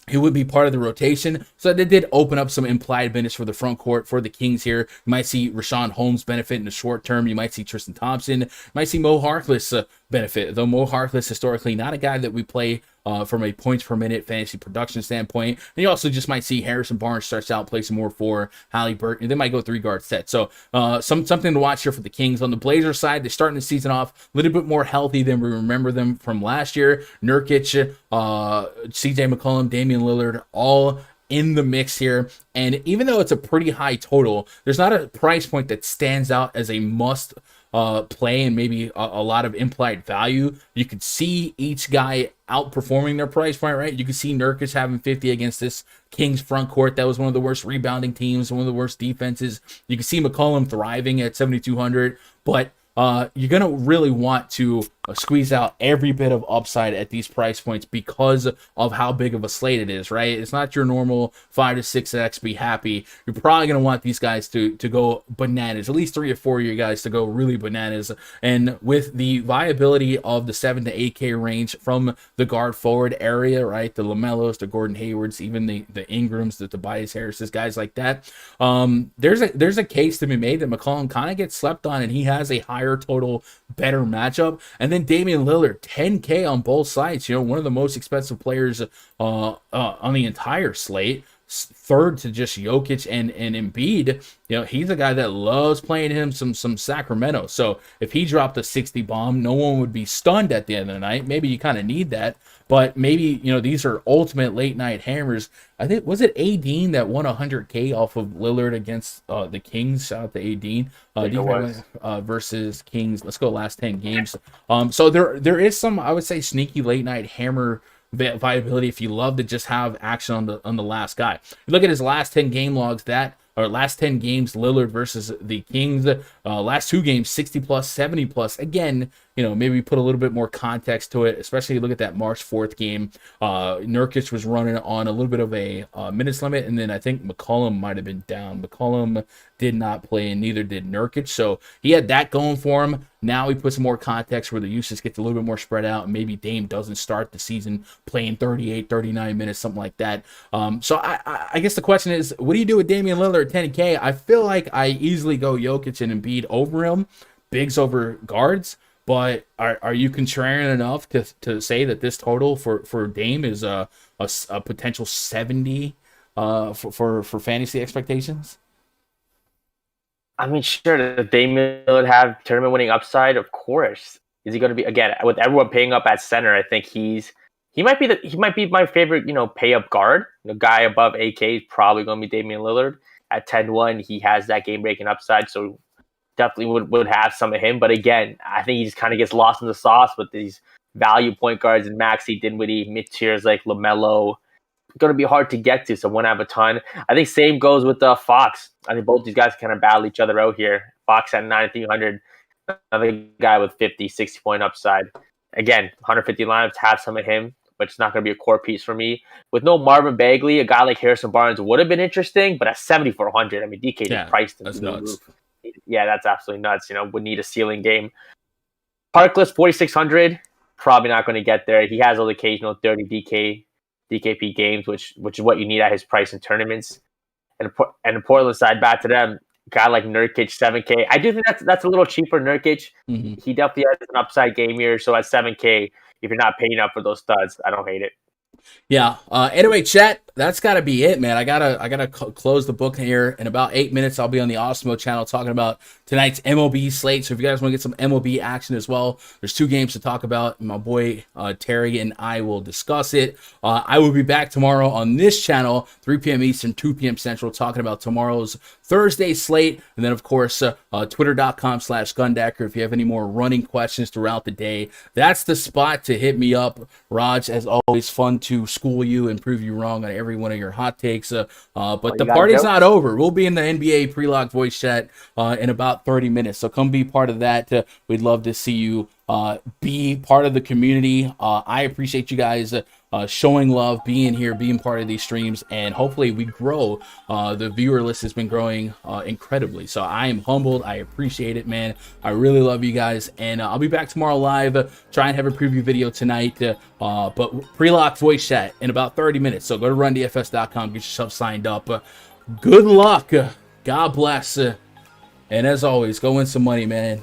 Speaker 1: he would be part of the rotation. So they did open up some implied minutes for the front court for the Kings here. You might see Rashawn Holmes benefit in the short term. You might see Tristan Thompson. You might see Mo Harkless benefit. Though Mo Harkless, historically, not a guy that we play from a points per minute fantasy production standpoint. And you also just might see Harrison Barnes starts out, play some more for Halliburton. They might go 3-guard set. So something to watch here for the Kings. On the Blazers side, they're starting the season off a little bit more healthy than we remember them from last year. Nurkic, CJ McCollum, Damian Lillard, all in the mix here. And even though it's a pretty high total, there's not a price point that stands out as a must play and maybe a lot of implied value. You could see each guy outperforming their price point, right? You could see Nurkic having 50 against this Kings front court. That was one of the worst rebounding teams, one of the worst defenses. You can see McCollum thriving at 7,200, but you're going to really want to squeeze out every bit of upside at these price points because of how big of a slate it is, right? It's not your normal 5 to 6x be happy. You're probably going to want these guys to go bananas, at least 3 or 4 of you guys to go really bananas. And with the viability of the 7 to 8K range from the guard forward area, right? The LaMelos, the Gordon Haywards, even the Ingrams, the Tobias Harrises, guys like that. There's a case to be made that McCollum kind of gets slept on, and he has a higher total, better matchup. And then Damian Lillard, 10K on both sides. You know, one of the most expensive players on the entire slate. Third to just Jokic and Embiid. You know, he's a guy that loves playing him some Sacramento. So if he dropped a 60 bomb, no one would be stunned at the end of the night. Maybe you kind of need that. But maybe, you know, these are ultimate late night hammers. I think, was it Adine that won 100K off of Lillard against the Kings? Shout out to Adine. Versus Kings. Let's go last 10 games. So there is some, I would say, sneaky late night hammer viability if you love to just have action on the last guy. You look at his last 10 game logs, last 10 games, Lillard versus the Kings. Last 2 games, 60 plus, 70 plus. Again, maybe put a little bit more context to it, especially look at that March 4th game. Nurkic was running on a little bit of a minutes limit, and then I think McCollum might have been down. McCollum did not play, and neither did Nurkic, so he had that going for him. Now he puts some more context where the usage gets a little bit more spread out, and maybe Dame doesn't start the season playing 38, 39 minutes, something like that. So I guess the question is, what do you do with Damian Lillard at 10K? I feel like I easily go Jokic and Embiid over him, bigs over guards, but are you contrarian enough to say that this total for Dame is a potential 70 for fantasy expectations?
Speaker 2: I mean, sure, does Damian Lillard have tournament winning upside? Of course. Is he going to be, again, with everyone paying up at center? I think he might be my favorite, pay up guard. The guy above AK is probably going to be Damian Lillard at 10-1. He has that game breaking upside, so definitely would have some of him. But again, I think he just kind of gets lost in the sauce with these value point guards and Maxey, Dinwiddie, mid tiers like LaMelo. Going to be hard to get to, so won't have a ton. I think same goes with Fox. I think both these guys kind of battle each other out here. Fox at 9,300, another guy with 50, 60 point upside. Again, 150 lineups, have some of him, but it's not going to be a core piece for me. With no Marvin Bagley, a guy like Harrison Barnes would have been interesting, but at 7,400, I mean, DK just priced him.
Speaker 1: That's nuts.
Speaker 2: Yeah, that's absolutely nuts. Would need a ceiling game. Harkless, 4,600, probably not going to get there. He has those occasional 30 DKP games, which is what you need at his price in tournaments. And the Portland side, back to them, guy like Nurkic, 7K. I do think that's a little cheap for Nurkic. Mm-hmm. He definitely has an upside game here. So at 7K, if you're not paying up for those studs, I don't hate it.
Speaker 1: Yeah. Anyway, chat, that's got to be it, man. I gotta close the book here. In about 8 minutes, I'll be on the Osmo channel talking about tonight's MLB slate. So if you guys want to get some MLB action as well, there's 2 games to talk about. My boy Terry and I will discuss it. I will be back tomorrow on this channel, 3 p.m. Eastern, 2 p.m. Central, talking about tomorrow's Thursday slate. And then, of course, twitter.com/Gundecker. If you have any more running questions throughout the day, that's the spot to hit me up. Raj, as always, fun to school you and prove you wrong on every one of your hot takes. But the party's not over. We'll be in the NBA pre-lock voice chat in about 30 minutes. So come be part of that. We'd love to see you be part of the community. I appreciate you guys showing love, being here, being part of these streams, and hopefully we grow. The viewer list has been growing incredibly, so I am humbled. I appreciate it, man. I really love you guys, and I'll be back tomorrow live. Try and have a preview video tonight, but pre-lock voice chat in about 30 minutes. So go to rundfs.com, get yourself signed up. Good luck. God bless. And as always, go win some money, man.